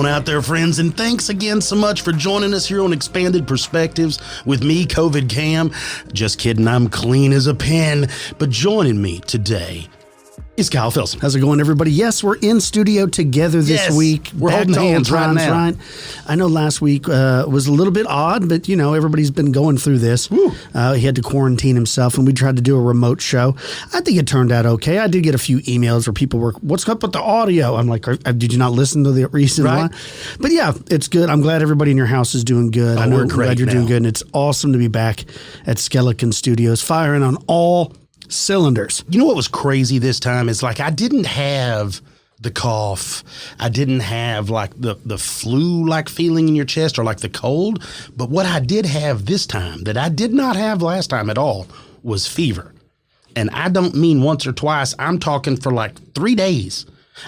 on out there, friends, and thanks again so much for joining us here on Expanded Perspectives with me, COVID Cam. Just kidding, I'm clean as a pin, but joining me today is Kyle Filson. How's it going, everybody? Yes, we're in studio together this week. We're holding hands right now. Right? I know last week was a little bit odd, but, you know, everybody's been going through this. He had to quarantine himself, and we tried to do a remote show. I think it turned out okay. I did get a few emails where people were, what's up with the audio? I'm like, did you not listen to the recent one? But, yeah, it's good. I'm glad everybody in your house is doing good. I know we're glad you're doing good, and it's awesome to be back at Skeleton Studios, firing on all cylinders. You know what was crazy this time is like I didn't have the cough. I didn't have like the flu-like feeling in your chest or like the cold. But what I did have this time that I did not have last time at all was fever. And I don't mean once or twice. I'm talking for like 3 days.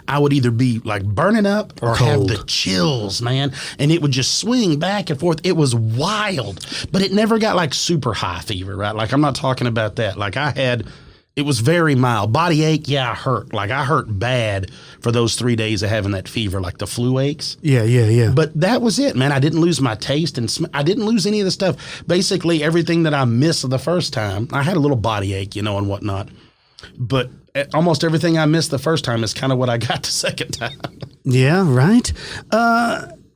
I would either be like burning up or have the chills, man. And it would just swing back and forth. It was wild, but it never got like super high fever, right? Like I'm not talking about that. Like it was very mild. Body ache, yeah, I hurt. Like I hurt bad for those 3 days of having that fever, like the flu aches. Yeah. But that was it, man. I didn't lose my taste and I didn't lose any of the stuff. Basically, everything that I missed the first time, I had a little body ache, you know, and whatnot. But almost everything I missed the first time is kind of what I got the second time. Yeah, right.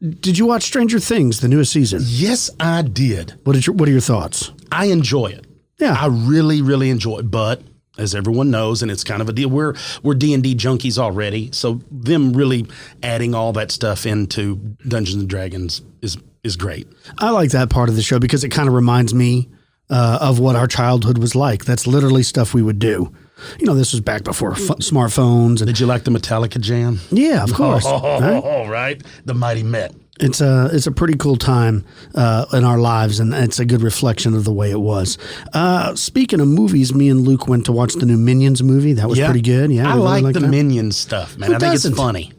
Did you watch Stranger Things, the newest season? Yes, I did. What are your thoughts? I enjoy it. Yeah. I really, really enjoy it. But as everyone knows, and it's kind of a deal, we're D&D junkies already. So them really adding all that stuff into Dungeons & Dragons is great. I like that part of the show because it kind of reminds me of what our childhood was like. That's literally stuff we would do. You know, this was back before smartphones. Did you like the Metallica jam? Yeah, of course. Right? The Mighty Met. It's a pretty cool time in our lives, and it's a good reflection of the way it was. Speaking of movies, me and Luke went to watch the new Minions movie. That was pretty good. Yeah, I like the Minions stuff, man. I think it's funny.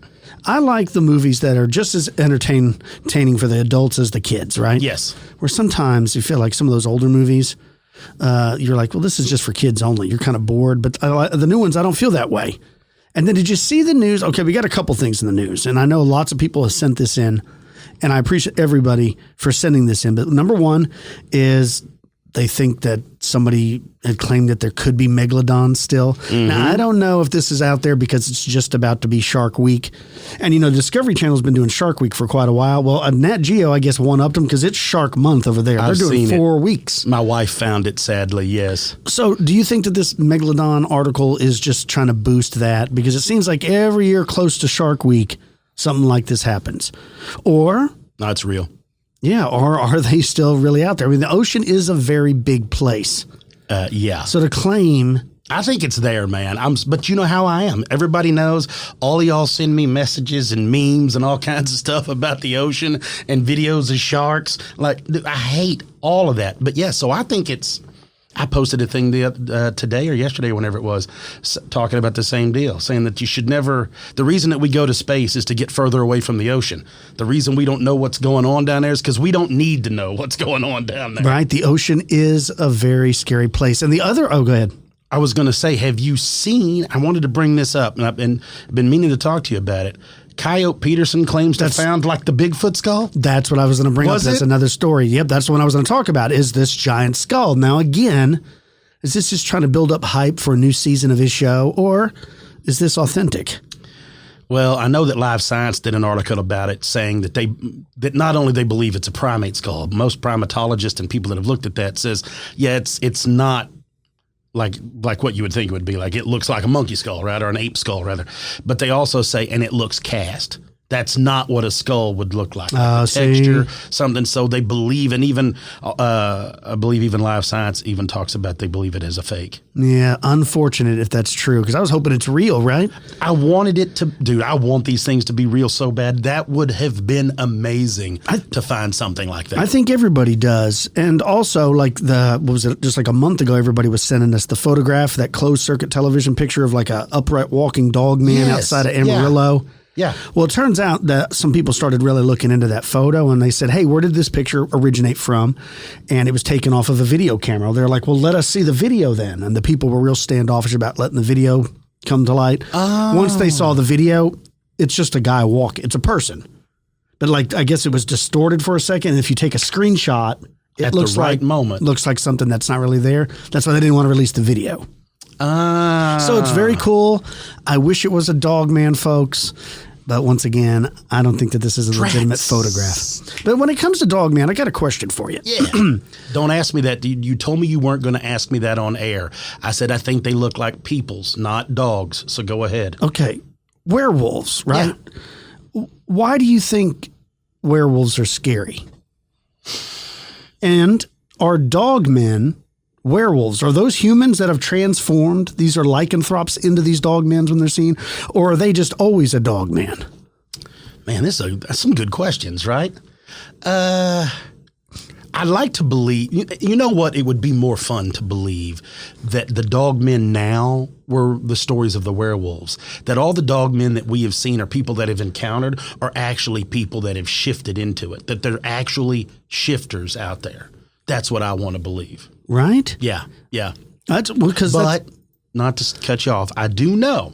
I like the movies that are just as entertaining for the adults as the kids, right? Yes. Where sometimes you feel like some of those older movies, you're like, well, this is just for kids only. You're kind of bored. But the new ones, I don't feel that way. And then did you see the news? Okay, we got a couple things in the news. And I know lots of people have sent this in. And I appreciate everybody for sending this in. But number one is they think that somebody had claimed that there could be megalodons still. Mm-hmm. Now, I don't know if this is out there because it's just about to be Shark Week. And, you know, Discovery Channel's been doing Shark Week for quite a while. Well, Nat Geo, I guess, one-upped them because it's Shark Month over there. They're doing 4 weeks. My wife found it, sadly, yes. So do you think that this megalodon article is just trying to boost that? Because it seems like every year close to Shark Week, something like this happens. Or... No, it's real. Yeah, or are they still really out there? I mean, the ocean is a very big place. Yeah. So to claim... I think it's there, man. But you know how I am. Everybody knows. All of y'all send me messages and memes and all kinds of stuff about the ocean and videos of sharks. Like, I hate all of that. But yeah, so I think it's... I posted a thing today or yesterday, whenever it was, talking about the same deal, saying that you should never, the reason that we go to space is to get further away from the ocean. The reason we don't know what's going on down there is because we don't need to know what's going on down there. Right. The ocean is a very scary place. And the other, go ahead. I was going to say, have you seen, I wanted to bring this up, and I've been meaning to talk to you about it. Coyote Peterson claims to have found like the Bigfoot skull. That's what I was going to bring up. That's another story. Yep, that's the one I was going to talk about, is this giant skull. Now, again, is this just trying to build up hype for a new season of his show, or is this authentic? Well, I know that Live Science did an article about it saying that not only they believe it's a primate skull, most primatologists and people that have looked at that says, yeah, it's not like what you would think it would be. Like, it looks like a monkey skull, right? Or an ape skull, rather. But they also say, and it looks cast. That's not what a skull would look like. Texture, something. So they believe, and even I believe even Live Science even talks about they believe it is a fake. Yeah, unfortunate if that's true, because I was hoping it's real, right? I wanted it to, dude, I want these things to be real so bad. That would have been amazing to find something like that. I think everybody does. And also, like just like a month ago, everybody was sending us the photograph, that closed circuit television picture of like a upright walking dog man outside of Amarillo. Yeah. Well, it turns out that some people started really looking into that photo, and they said, hey, where did this picture originate from? And it was taken off of a video camera. They're like, well, let us see the video then. And the people were real standoffish about letting the video come to light. Oh. Once they saw the video, it's just a guy walking. It's a person. But like, I guess it was distorted for a second. And if you take a screenshot, it At looks the right like moment. looks like something that's not really there. That's why they didn't want to release the video. So it's very cool. I wish it was a dog man, folks. But once again, I don't think that this is a legitimate photograph. But when it comes to dog man, I got a question for you. Yeah. Don't ask me that. You told me you weren't going to ask me that on air. I said I think they look like peoples, not dogs. So go ahead. Okay. Werewolves, right? Yeah. Why do you think werewolves are scary? And are dog men werewolves? Are those humans that have transformed? These are lycanthropes into these dog men when they're seen? Or are they just always a dog man? Man, that's some good questions, right? I'd like to believe, you know what? It would be more fun to believe that the dog men now were the stories of the werewolves. That all the dog men that we have seen are people that have encountered are actually people that have shifted into it. That they're actually shifters out there. That's what I want to believe. Right? Yeah. That's because But not to cut you off, I do know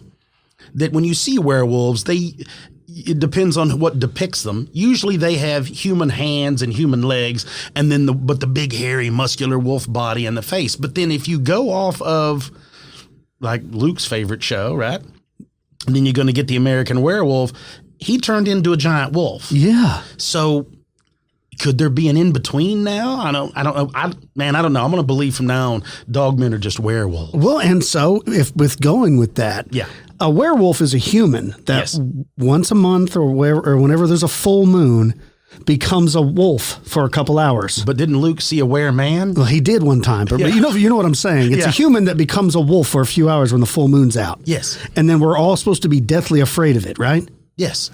that when you see werewolves, it depends on what depicts them. Usually they have human hands and human legs, and then the big hairy muscular wolf body and the face. But then if you go off of like Luke's favorite show, right? And then you're going to get the American Werewolf. He turned into a giant wolf. Yeah. So could there be an in-between now? I don't know. I don't know. I'm going to believe from now on dog men are just werewolves. Well, and so if with going with that, Yeah. a werewolf is a human that once a month or whenever there's a full moon becomes a wolf for a couple hours. But didn't Luke see a were-man? Well, he did one time, but you know what I'm saying. It's a human that becomes a wolf for a few hours when the full moon's out. Yes. And then we're all supposed to be deathly afraid of it, right? Yes.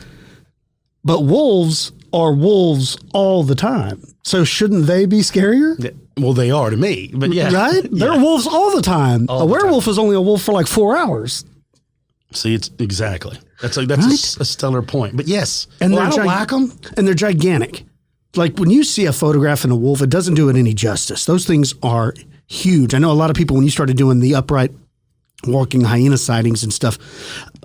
But wolves are wolves all the time. So shouldn't they be scarier? Well, they are to me, but yeah. Right? They're wolves all the time. All a the werewolf is only a wolf for like 4 hours. See, it's exactly. That's Right? a stellar point. But yes, And I don't like them. And they're gigantic. Like when you see a photograph in a wolf, it doesn't do it any justice. Those things are huge. I know a lot of people, when you started doing the upright walking hyena sightings and stuff,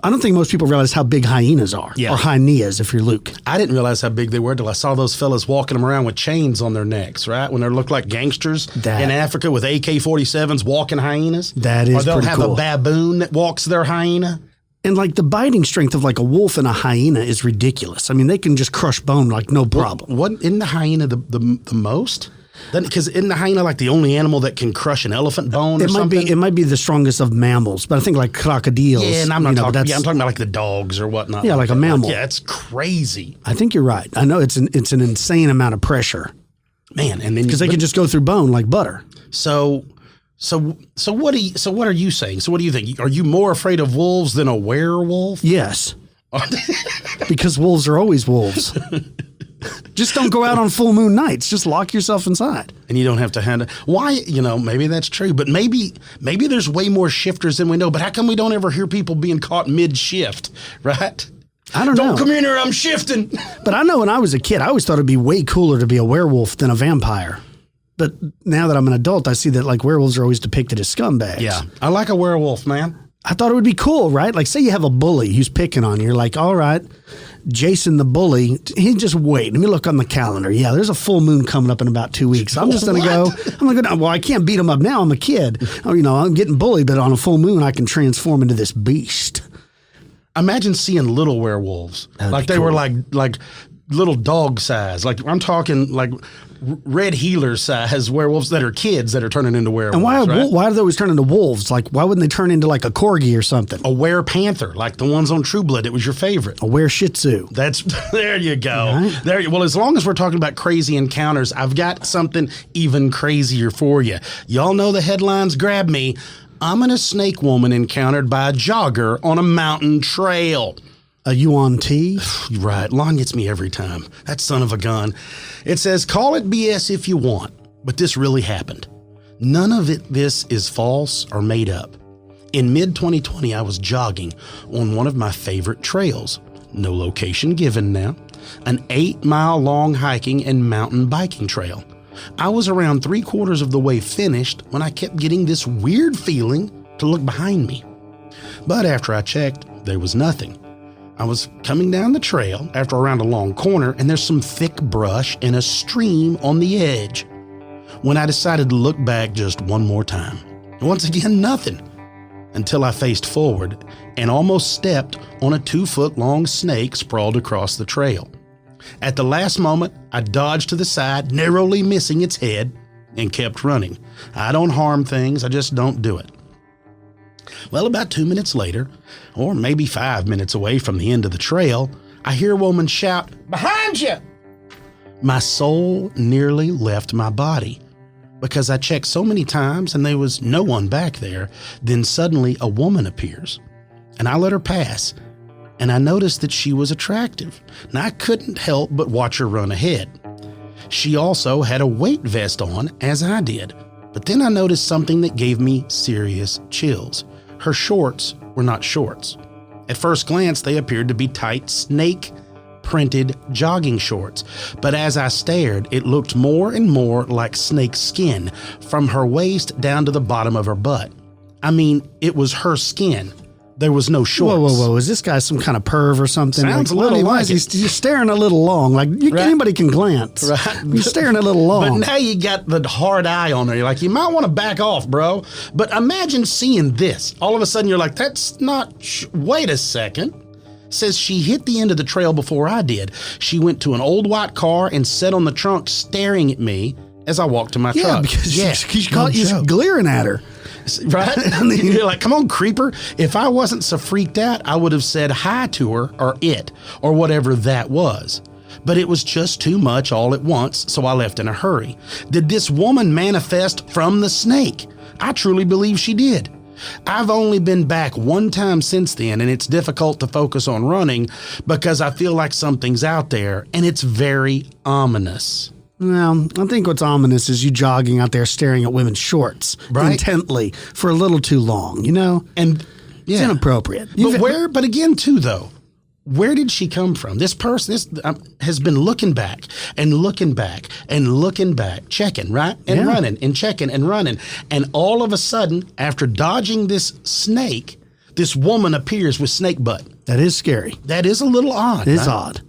I don't think most people realize how big hyenas are, or hyenas if you're Luke. I didn't realize how big they were till I saw those fellas walking them around with chains on their necks, right? When they look like gangsters in Africa with AK-47s walking hyenas. That is Or they'll pretty have cool. a baboon that walks their hyena. And like the biting strength of like a wolf and a hyena is ridiculous. I mean, they can just crush bone like no problem. What in the hyena the most? Because isn't the hyena like the only animal that can crush an elephant bone or something? It might be the strongest of mammals, but I think like crocodiles. Yeah, and I'm not talking. I'm talking about like the dogs or whatnot. Yeah, like a mammal. Yeah, it's crazy. I think you're right. I know it's an insane amount of pressure, Man, and then because they can just go through bone like butter. So what are you saying? So what do you think? Are you more afraid of wolves than a werewolf? Yes, because wolves are always wolves. Just don't go out on full moon nights. Just lock yourself inside. And you don't have to handle. Why? Maybe that's true, but maybe there's way more shifters than we know. But how come we don't ever hear people being caught mid-shift, right? I don't know. Don't come in here, I'm shifting. But I know when I was a kid, I always thought it'd be way cooler to be a werewolf than a vampire. But now that I'm an adult, I see that like werewolves are always depicted as scumbags. Yeah, I like a werewolf, man. I thought it would be cool, right? Like say you have a bully who's picking on you. You're like, all right, Jason the bully, he just wait. Let me look on the calendar. Yeah, there's a full moon coming up in about 2 weeks. I'm just going to go. I'm going to go. Well, I can't beat him up now. I'm a kid. I'm getting bullied, but on a full moon, I can transform into this beast. Imagine seeing little werewolves. Like they were like little dog size. Like I'm talking like red healer size werewolves that are kids that are turning into werewolves. And why do they always turn into wolves? Like why wouldn't they turn into like a corgi or something? A were-panther, like the ones on True Blood. It was your favorite. A were-shih tzu. That's there you go. Right. Well, as long as we're talking about crazy encounters, I've got something even crazier for you. Y'all know the headlines grab me. I'm in a snake woman encountered by a jogger on a mountain trail. A UNT? Right. Lon gets me every time. That son of a gun. It says, call it BS if you want, but this really happened. None of this is false or made up. In mid-2020, I was jogging on one of my favorite trails. No location given now. An 8-mile long hiking and mountain biking trail. I was around 3/4 of the way finished when I kept getting this weird feeling to look behind me. But after I checked, there was nothing. I was coming down the trail after around a long corner, and there's some thick brush and a stream on the edge. When I decided to look back just one more time, once again, nothing. Until I faced forward and almost stepped on a 2-foot-long snake sprawled across the trail. At the last moment, I dodged to the side, narrowly missing its head, and kept running. I don't harm things, I just don't do it. Well, about 2 minutes later, or maybe 5 minutes away from the end of the trail, I hear a woman shout, "Behind you!" My soul nearly left my body because I checked so many times and there was no one back there. Then suddenly a woman appears and I let her pass, and I noticed that she was attractive, and I couldn't help but watch her run ahead. She also had a weight vest on, as I did, but then I noticed something that gave me serious chills. Her shorts were not shorts. At first glance, they appeared to be tight snake-printed jogging shorts, but as I stared, it looked more and more like snake skin from her waist down to the bottom of her butt. I mean, it was her skin. There was no shorts. Whoa. Is this guy some kind of perv or something? Sounds a little like it. He's staring a little long. Like, anybody can glance. Right. You're staring a little long. But now you got the hard eye on her. You're like, you might want to back off, bro. But imagine seeing this. All of a sudden, you're like, that's not... Wait a second. Says she hit the end of the trail before I did. She went to an old white car and sat on the trunk staring at me as I walked to my truck. Because she's caught you glaring at her. Right? You're like, come on, creeper. If I wasn't so freaked out, I would have said hi to her or whatever that was. But it was just too much all at once, so I left in a hurry. Did this woman manifest from the snake? I truly believe she did. I've only been back one time since then, and it's difficult to focus on running because I feel like something's out there, and it's very ominous. Well, I think what's ominous is you jogging out there staring at women's shorts intently for a little too long, you know? And it's inappropriate. But again, too, though, where did she come from? This person has been looking back and looking back and looking back, checking, right? And running and checking and running. And all of a sudden, after dodging this snake, this woman appears with snake butt. That is scary. That is a little odd. It is odd.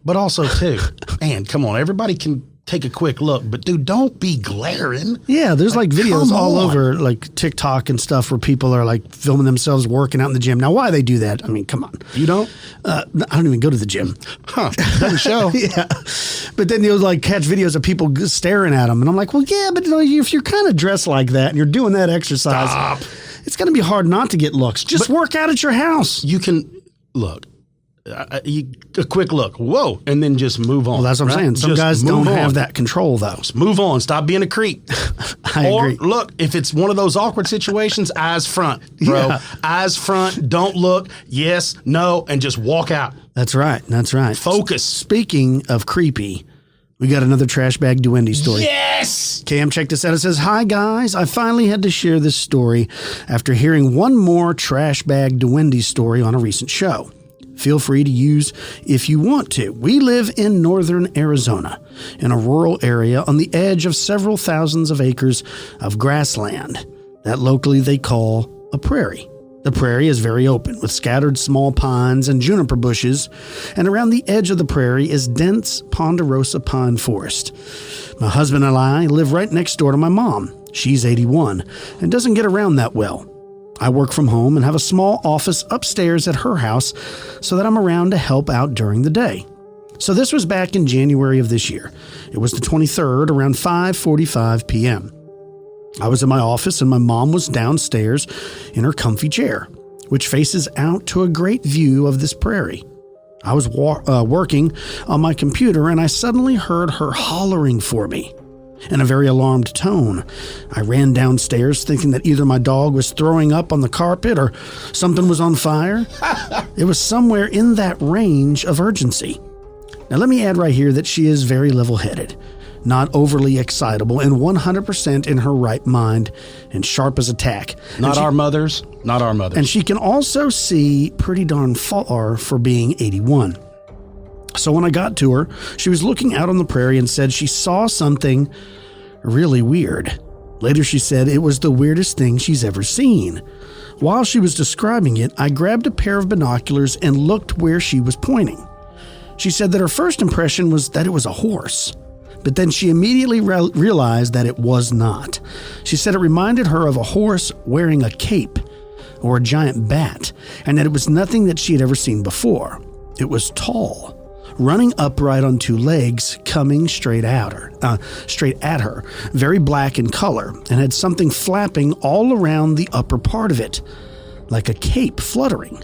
But also, too, man, come on, everybody can take a quick look, but dude, don't be glaring. Yeah, there's like videos all over like TikTok and stuff where people are like filming themselves working out in the gym. Now, why they do that? I mean, come on. You don't? I don't even go to the gym. Huh, doesn't show. Yeah. But then you'll like catch videos of people staring at them. And I'm like, well, yeah, but if you're kind of dressed like that and you're doing that exercise, it's going to be hard not to get looks. Just work out at your house. You can, look. A quick look, whoa, and then just move on. Well, that's what I'm saying. Some guys don't have that control, though. Just move on. Stop being a creep. I agree. Look, if it's one of those awkward situations, eyes front, bro. Yeah. Eyes front. Don't look. Yes, no, and just walk out. That's right. That's right. Focus. Speaking of creepy, we got another Trashbag Duende story. Yes! Cam, check this out. It says, "Hi, guys. I finally had to share this story after hearing one more Trashbag Duende story on a recent show. Feel free to use if you want to. We live in northern Arizona, in a rural area on the edge of several thousands of acres of grassland that locally they call a prairie. The prairie is very open, with scattered small pines and juniper bushes, and around the edge of the prairie is dense ponderosa pine forest. My husband and I live right next door to my mom. She's 81 and doesn't get around that well. I work from home and have a small office upstairs at her house so that I'm around to help out during the day. So this was back in January of this year. It was the 23rd, around 5:45 p.m. I was in my office and my mom was downstairs in her comfy chair, which faces out to a great view of this prairie. I was working on my computer and I suddenly heard her hollering for me. In a very alarmed tone, I ran downstairs thinking that either my dog was throwing up on the carpet or something was on fire. It was somewhere in that range of urgency. Now let me add right here that she is very level-headed, not overly excitable, and 100% in her right mind and sharp as a tack. Not our mothers. And she can also see pretty darn far for being 81. So when I got to her, she was looking out on the prairie and said she saw something really weird. Later, she said it was the weirdest thing she's ever seen. While she was describing it, I grabbed a pair of binoculars and looked where she was pointing. She said that her first impression was that it was a horse, but then she immediately realized that it was not. She said it reminded her of a horse wearing a cape or a giant bat, and that it was nothing that she had ever seen before. It was tall, running upright on two legs, coming straight at her, very black in color, and had something flapping all around the upper part of it, like a cape fluttering.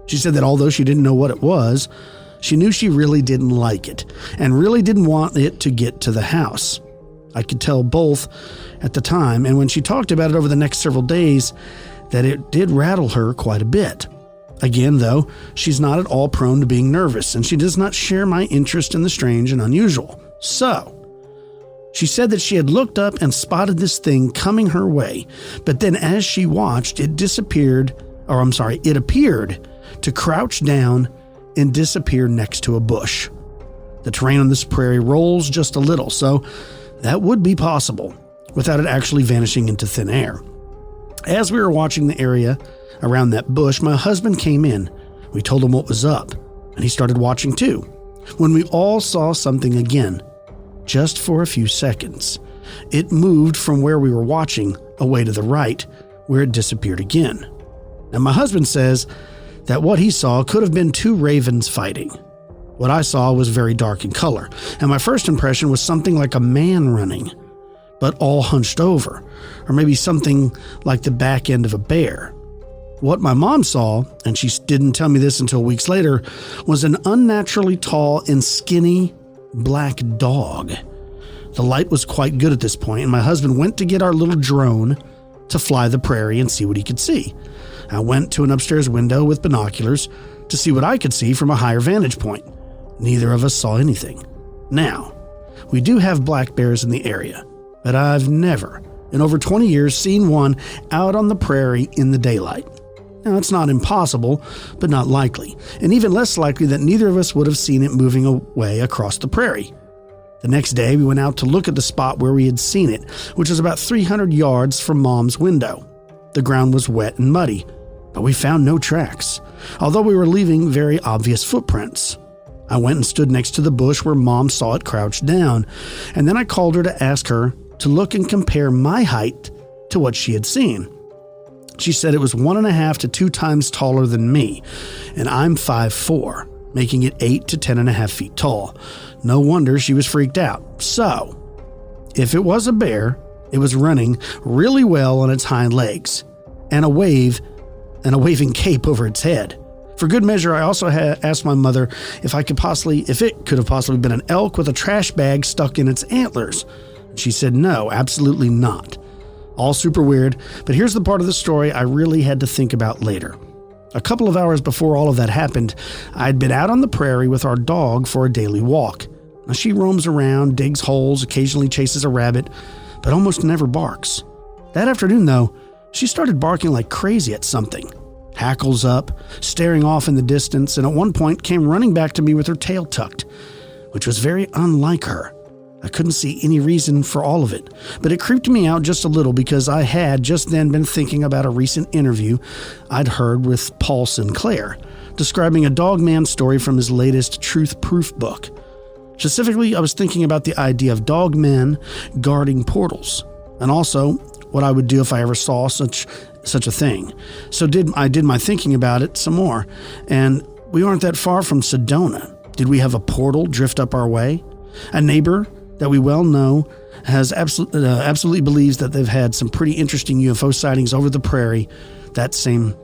She said that although she didn't know what it was, she knew she really didn't like it, and really didn't want it to get to the house. I could tell both at the time, and when she talked about it over the next several days, that it did rattle her quite a bit. Again, though, she's not at all prone to being nervous, and she does not share my interest in the strange and unusual. So, she said that she had looked up and spotted this thing coming her way, but then as she watched, it appeared to crouch down and disappear next to a bush. The terrain on this prairie rolls just a little, so that would be possible without it actually vanishing into thin air. As we were watching the area around that bush, my husband came in. We told him what was up, and he started watching too, when we all saw something again, just for a few seconds. It moved from where we were watching away to the right, where it disappeared again. Now, my husband says that what he saw could have been two ravens fighting. What I saw was very dark in color, and my first impression was something like a man running, but all hunched over, or maybe something like the back end of a bear. What my mom saw, and she didn't tell me this until weeks later, was an unnaturally tall and skinny black dog. The light was quite good at this point, and my husband went to get our little drone to fly the prairie and see what he could see. I went to an upstairs window with binoculars to see what I could see from a higher vantage point. Neither of us saw anything. Now, we do have black bears in the area, but I've never, in over 20 years, seen one out on the prairie in the daylight. Now, it's not impossible, but not likely, and even less likely that neither of us would have seen it moving away across the prairie. The next day, we went out to look at the spot where we had seen it, which was about 300 yards from Mom's window. The ground was wet and muddy, but we found no tracks, although we were leaving very obvious footprints. I went and stood next to the bush where Mom saw it crouched down, and then I called her to ask her to look and compare my height to what she had seen. She said it was 1.5 to 2 times taller than me, and I'm 5'4", making it 8 to 10.5 feet tall. No wonder she was freaked out. So, if it was a bear, it was running really well on its hind legs, and a waving cape over its head. For good measure, I also asked my mother if it could have possibly been an elk with a trash bag stuck in its antlers. She said no, absolutely not. All super weird, but here's the part of the story I really had to think about later. A couple of hours before all of that happened, I'd been out on the prairie with our dog for a daily walk. Now, she roams around, digs holes, occasionally chases a rabbit, but almost never barks. That afternoon, though, she started barking like crazy at something. Hackles up, staring off in the distance, and at one point came running back to me with her tail tucked, which was very unlike her. I couldn't see any reason for all of it, but it creeped me out just a little because I had just then been thinking about a recent interview I'd heard with Paul Sinclair, describing a dogman story from his latest Truth Proof book. Specifically, I was thinking about the idea of dogmen guarding portals, and also what I would do if I ever saw such a thing. So I did my thinking about it some more, and we aren't that far from Sedona. Did we have a portal drift up our way? A neighbor that we well know has absolutely believes that they've had some pretty interesting UFO sightings over the prairie, that same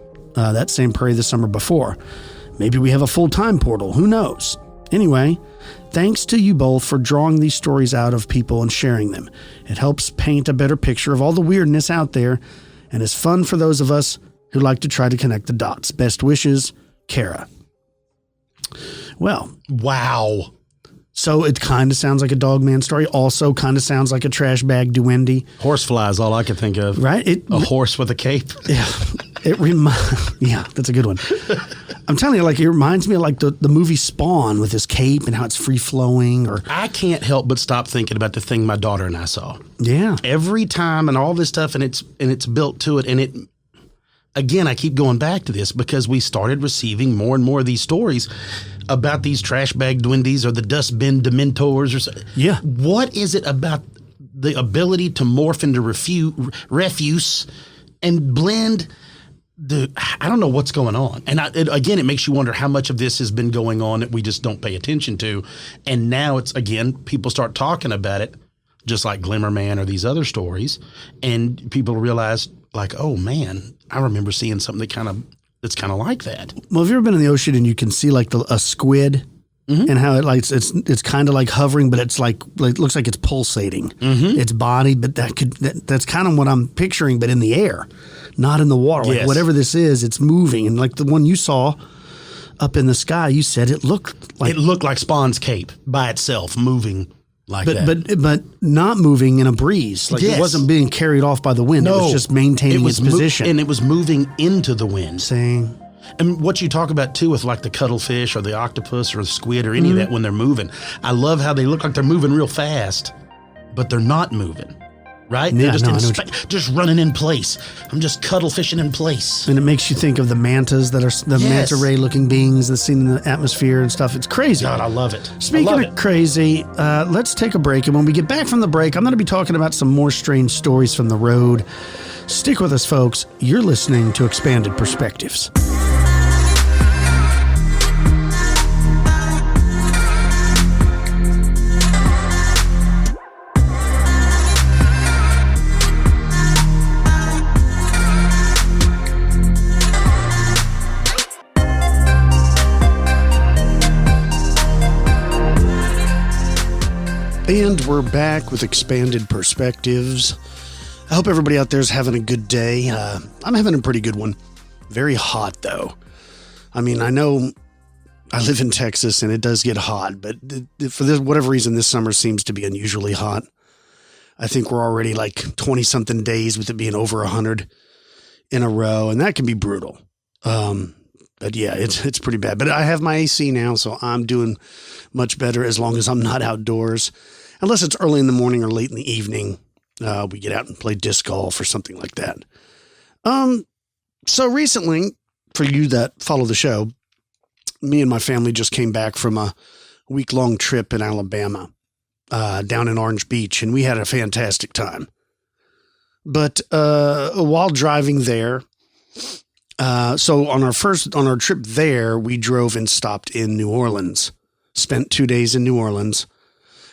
prairie the summer before. Maybe we have a full-time portal. Who knows? Anyway, thanks to you both for drawing these stories out of people and sharing them. It helps paint a better picture of all the weirdness out there and is fun for those of us who like to try to connect the dots. Best wishes, Kara. Well, wow. So it kind of sounds like a dogman story. Also kind of sounds like a Trashbag Duende. Horsefly is all I could think of. Right? A horse with a cape. Yeah. Yeah, that's a good one. I'm telling you, like, it reminds me of like the movie Spawn with his cape and how it's free flowing. Or I can't help but stop thinking about the thing my daughter and I saw. Yeah. Every time and all this stuff, and it's built to it. And it, again, I keep going back to this because we started receiving more and more of these stories about these Trashbag Duendes or the dustbin Dementors or so. Yeah. What is it about the ability to morph into refuse and blend? I don't know what's going on. And again, it makes you wonder how much of this has been going on that we just don't pay attention to. And now it's, again, people start talking about it, just like Glimmerman or these other stories. And people realize, like, oh, man, I remember seeing something that's kind of like that. Well, have you ever been in the ocean and you can see like a squid and how it like it's kind of like hovering, but it's like looks like it's pulsating its body, but that's kind of what I'm picturing, but in the air, not in the water. Like whatever this is, it's moving. And like the one you saw up in the sky, you said it looked like Spawn's cape by itself moving like that. But not moving in a breeze. Like it wasn't being carried off by the wind. No, it was just maintaining its position. And it was moving into the wind. Saying. And what you talk about, too, with like the cuttlefish or the octopus or the squid or any of that when they're moving, I love how they look like they're moving real fast, but they're not moving, right? Yeah, they're just running in place. I'm just cuttlefishing in place. And it makes you think of the mantas that are the manta ray looking beings that's seen in the atmosphere and stuff. It's crazy. God, I love it. Speaking of crazy, let's take a break. And when we get back from the break, I'm going to be talking about some more strange stories from the road. Stick with us, folks. You're listening to Expanded Perspectives. And we're back with Expanded Perspectives. I hope everybody out there is having a good day. I'm having a pretty good one. Very hot, though. I mean, I know I live in Texas, and it does get hot, but for whatever reason, this summer seems to be unusually hot. I think we're already like 20-something days with it being over 100 in a row, and that can be brutal. But yeah, it's pretty bad. But I have my AC now, so I'm doing much better as long as I'm not outdoors. Unless it's early in the morning or late in the evening, we get out and play disc golf or something like that. So recently, for you that follow the show, me and my family just came back from a week-long trip in Alabama, down in Orange Beach, and we had a fantastic time. But while driving there, so on our trip there, we drove and stopped in New Orleans, spent 2 days in New Orleans,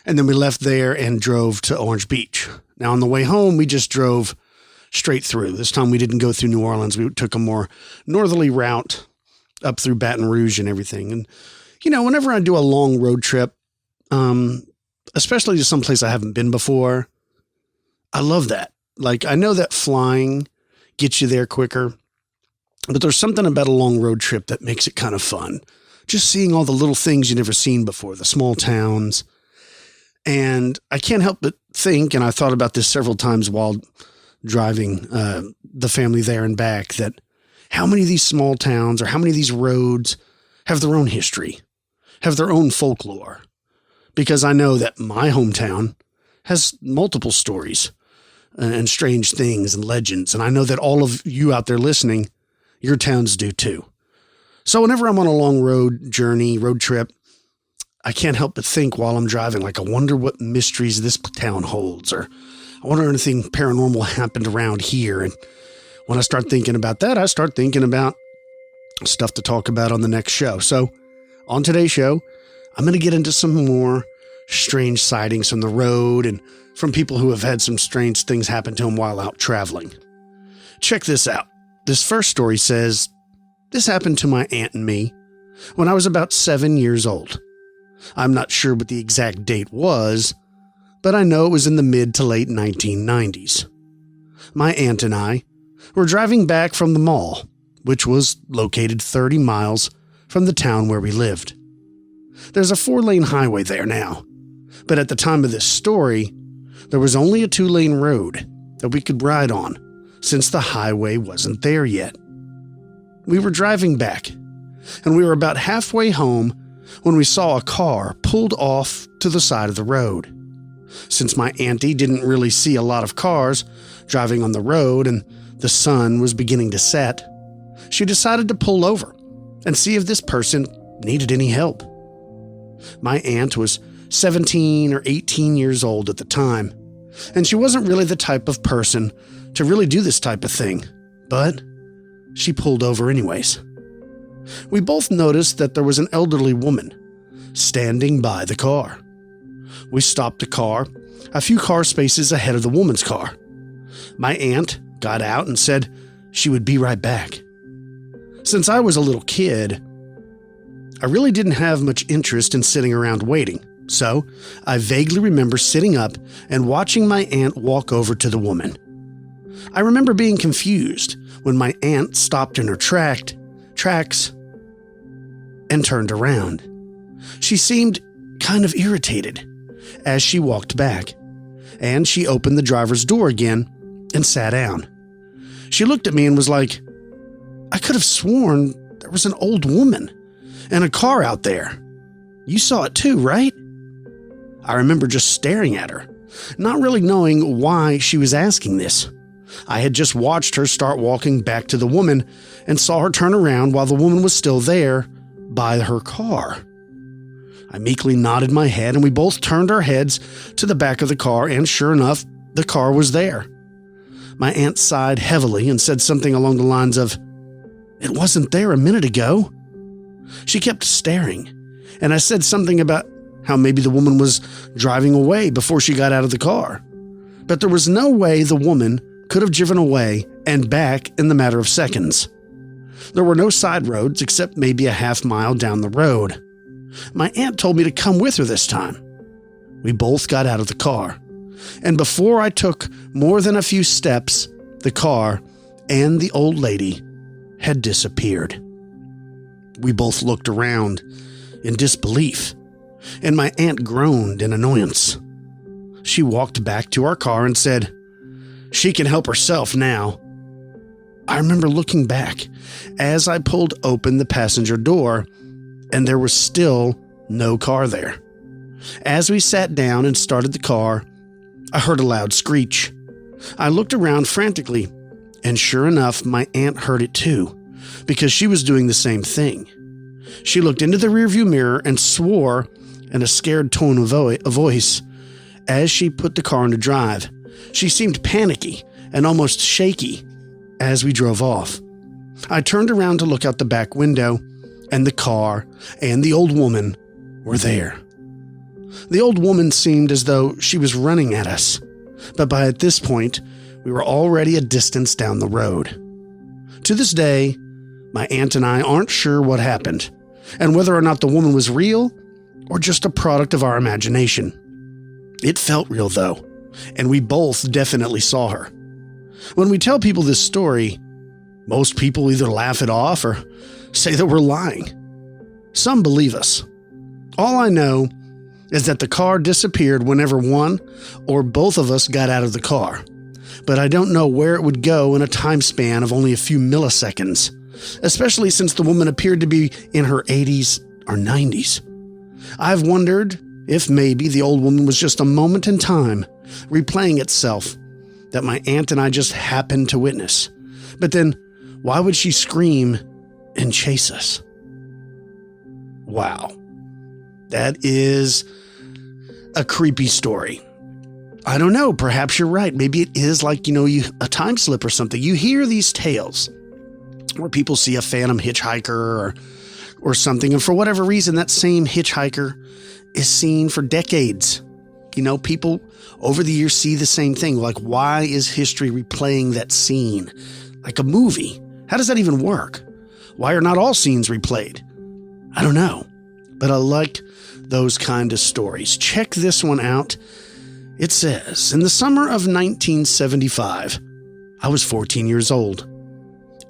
and then we left there and drove to Orange Beach. Now, on the way home, we just drove straight through. This time we didn't go through New Orleans. We took a more northerly route up through Baton Rouge and everything. And, you know, whenever I do a long road trip, especially to someplace I haven't been before, I love that. Like, I know that flying gets you there quicker, but there's something about a long road trip that makes it kind of fun. Just seeing all the little things you've never seen before, the small towns. And I can't help but think, and I thought about this several times while driving the family there and back, that how many of these small towns or how many of these roads have their own history, have their own folklore. Because I know that my hometown has multiple stories and strange things and legends. And I know that all of you out there listening, your towns do too. So whenever I'm on a long road trip, I can't help but think while I'm driving, like, I wonder what mysteries this town holds, or I wonder if anything paranormal happened around here. And when I start thinking about that, I start thinking about stuff to talk about on the next show. So on today's show, I'm going to get into some more strange sightings from the road and from people who have had some strange things happen to them while out traveling. Check this out. This first story says, this happened to my aunt and me when I was about 7 years old. I'm not sure what the exact date was, but I know it was in the mid to late 1990s. My aunt and I were driving back from the mall, which was located 30 miles from the town where we lived. There's a 4-lane highway there now, but at the time of this story, there was only a 2-lane road that we could ride on since the highway wasn't there yet. We were driving back, and we were about halfway home when we saw a car pulled off to the side of the road. Since my auntie didn't really see a lot of cars driving on the road and the sun was beginning to set, she decided to pull over and see if this person needed any help. My aunt was 17 or 18 years old at the time, and she wasn't really the type of person to really do this type of thing, but she pulled over anyways. We both noticed that there was an elderly woman standing by the car. We stopped the car a few car spaces ahead of the woman's car. My aunt got out and said she would be right back. Since I was a little kid, I really didn't have much interest in sitting around waiting, so I vaguely remember sitting up and watching my aunt walk over to the woman. I remember being confused when my aunt stopped in her tracks and turned around. She seemed kind of irritated as she walked back, and she opened the driver's door again and sat down. She looked at me and was like, "I could have sworn there was an old woman and a car out there. You saw it too, right?" I remember just staring at her, not really knowing why she was asking this. I had just watched her start walking back to the woman and saw her turn around while the woman was still there by her car. I meekly nodded my head and we both turned our heads to the back of the car, and sure enough, the car was there. My aunt sighed heavily and said something along the lines of, "It wasn't there a minute ago." She kept staring, and I said something about how maybe the woman was driving away before she got out of the car. But there was no way the woman could have driven away and back in the matter of seconds. There were no side roads except maybe a half-mile down the road. My aunt told me to come with her this time. We both got out of the car, and before I took more than a few steps, the car and the old lady had disappeared. We both looked around in disbelief, and my aunt groaned in annoyance. She walked back to our car and said, "She can help herself now." I remember looking back as I pulled open the passenger door, and there was still no car there. As we sat down and started the car, I heard a loud screech. I looked around frantically, and sure enough, my aunt heard it too, because she was doing the same thing. She looked into the rearview mirror and swore in a scared tone of voice as she put the car into drive. She seemed panicky and almost shaky as we drove off. I turned around to look out the back window, and the car and the old woman were there. The old woman seemed as though she was running at us, but by at this point, we were already a distance down the road. To this day, my aunt and I aren't sure what happened, and whether or not the woman was real or just a product of our imagination. It felt real though, and we both definitely saw her. When we tell people this story, most people either laugh it off or say that we're lying. Some believe us. All I know is that the car disappeared whenever one or both of us got out of the car, but I don't know where it would go in a time span of only a few milliseconds, especially since the woman appeared to be in her 80s or 90s. I've wondered if maybe the old woman was just a moment in time replaying itself that my aunt and I just happened to witness. But then, why would she scream and chase us? Wow. That is a creepy story. I don't know, perhaps you're right. Maybe it is like, a time slip or something. You hear these tales where people see a phantom hitchhiker or something, and for whatever reason, that same hitchhiker is seen for decades. People over the years see the same thing. Like, why is history replaying that scene? Like a movie. How does that even work? Why are not all scenes replayed? I don't know. But I like those kind of stories. Check this one out. It says, in the summer of 1975, I was 14 years old.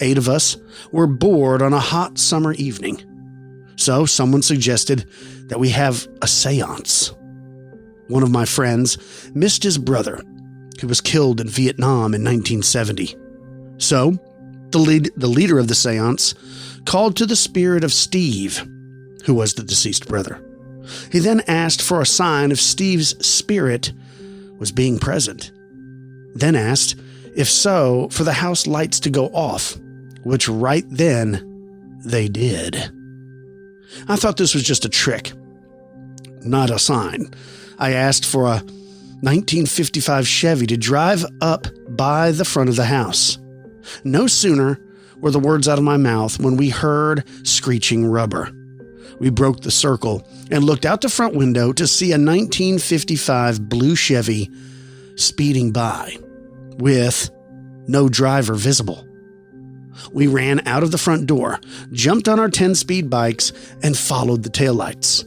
8 of us were bored on a hot summer evening. So someone suggested that we have a seance. One of my friends missed his brother, who was killed in Vietnam in 1970. So The leader of the seance called to the spirit of Steve, who was the deceased brother. He then asked for a sign if Steve's spirit was being present. Then asked, if so, for the house lights to go off, which right then they did. I thought this was just a trick, not a sign. I asked for a 1955 Chevy to drive up by the front of the house. No sooner were the words out of my mouth when we heard screeching rubber. We broke the circle and looked out the front window to see a 1955 blue Chevy speeding by with no driver visible. We ran out of the front door, jumped on our 10-speed bikes, and followed the taillights.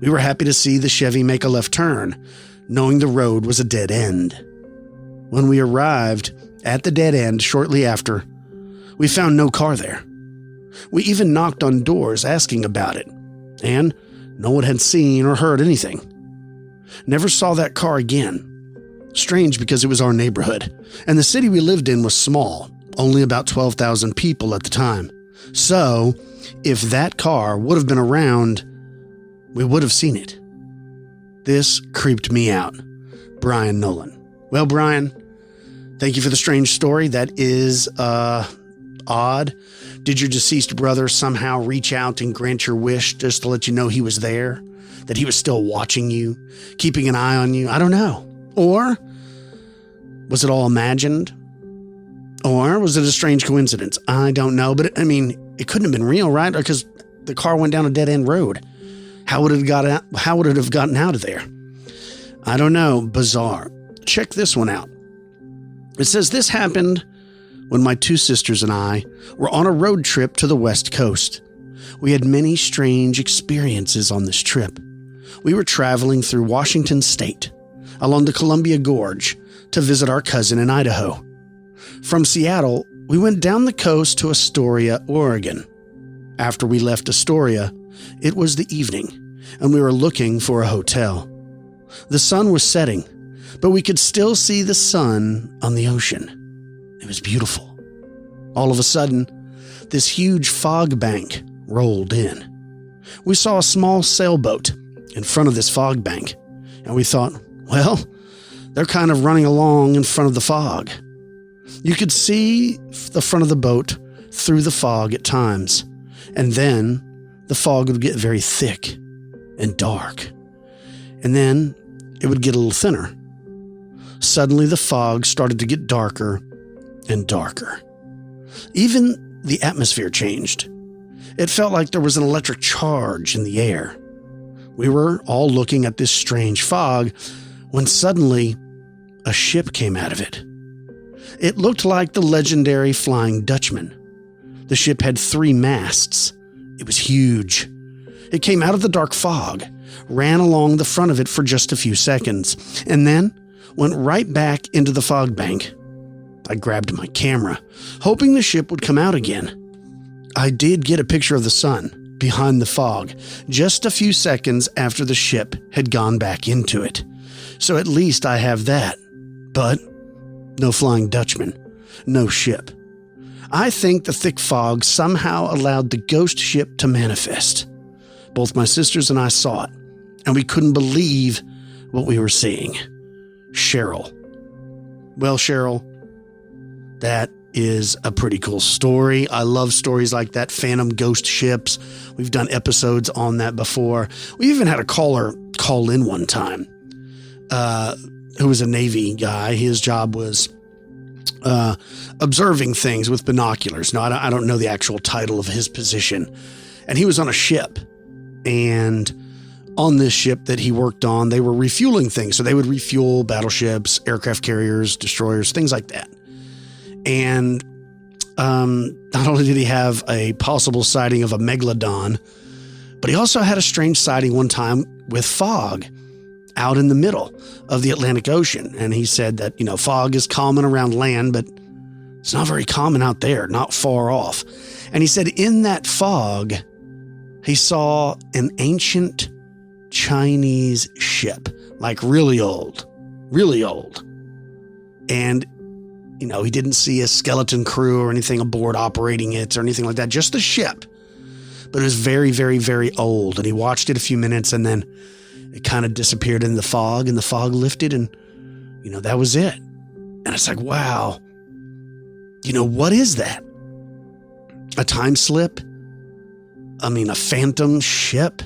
We were happy to see the Chevy make a left turn, knowing the road was a dead end. When we arrived at the dead end shortly after, we found no car there. We even knocked on doors asking about it, and no one had seen or heard anything. Never saw that car again. Strange because it was our neighborhood, and the city we lived in was small, only about 12,000 people at the time. So, if that car would have been around, we would have seen it. This creeped me out. Brian Nolan. Well, Brian, thank you for the strange story. That is, odd. Did your deceased brother somehow reach out and grant your wish just to let you know he was there? That he was still watching you, keeping an eye on you? I don't know. Or was it all imagined? Or was it a strange coincidence? I don't know. But, I mean, it couldn't have been real, right? Because the car went down a dead-end road. How would it have gotten out of there? I don't know. Bizarre. Check this one out. It says this happened when my two sisters and I were on a road trip to the West Coast. We had many strange experiences on this trip. We were traveling through Washington State, along the Columbia Gorge, to visit our cousin in Idaho. From Seattle, we went down the coast to Astoria, Oregon. After we left Astoria, it was the evening, and we were looking for a hotel. The sun was setting, but we could still see the sun on the ocean. It was beautiful. All of a sudden, this huge fog bank rolled in. We saw a small sailboat in front of this fog bank, and we thought, well, they're kind of running along in front of the fog. You could see the front of the boat through the fog at times, and then the fog would get very thick and dark, and then it would get a little thinner. Suddenly, the fog started to get darker and darker. Even the atmosphere changed. It felt like there was an electric charge in the air. We were all looking at this strange fog when suddenly a ship came out of it. It looked like the legendary Flying Dutchman. The ship had 3 masts. It was huge. It came out of the dark fog, ran along the front of it for just a few seconds, and then went right back into the fog bank. I grabbed my camera, hoping the ship would come out again. I did get a picture of the sun behind the fog just a few seconds after the ship had gone back into it. So at least I have that. But no Flying Dutchman, no ship. I think the thick fog somehow allowed the ghost ship to manifest. Both my sisters and I saw it, and we couldn't believe what we were seeing. Cheryl. Well, Cheryl, that is a pretty cool story. I love stories like that, phantom ghost ships. We've done episodes on that before. We even had a caller call in one time who was a Navy guy. His job was observing things with binoculars. Now, I don't know the actual title of his position. And he was on a ship. And on this ship that he worked on, they were refueling things. So they would refuel battleships, aircraft carriers, destroyers, things like that. And not only did he have a possible sighting of a megalodon, but he also had a strange sighting one time with fog out in the middle of the Atlantic Ocean. And he said that, fog is common around land, but it's not very common out there, not far off. And he said in that fog, he saw an ancient Chinese ship, like really old. And He didn't see a skeleton crew or anything aboard operating it or anything like that, just the ship. But it was very, very, very old. And he watched it a few minutes and then it kind of disappeared in the fog and the fog lifted and, that was it. And it's like, wow, what is that? A time slip? A phantom ship?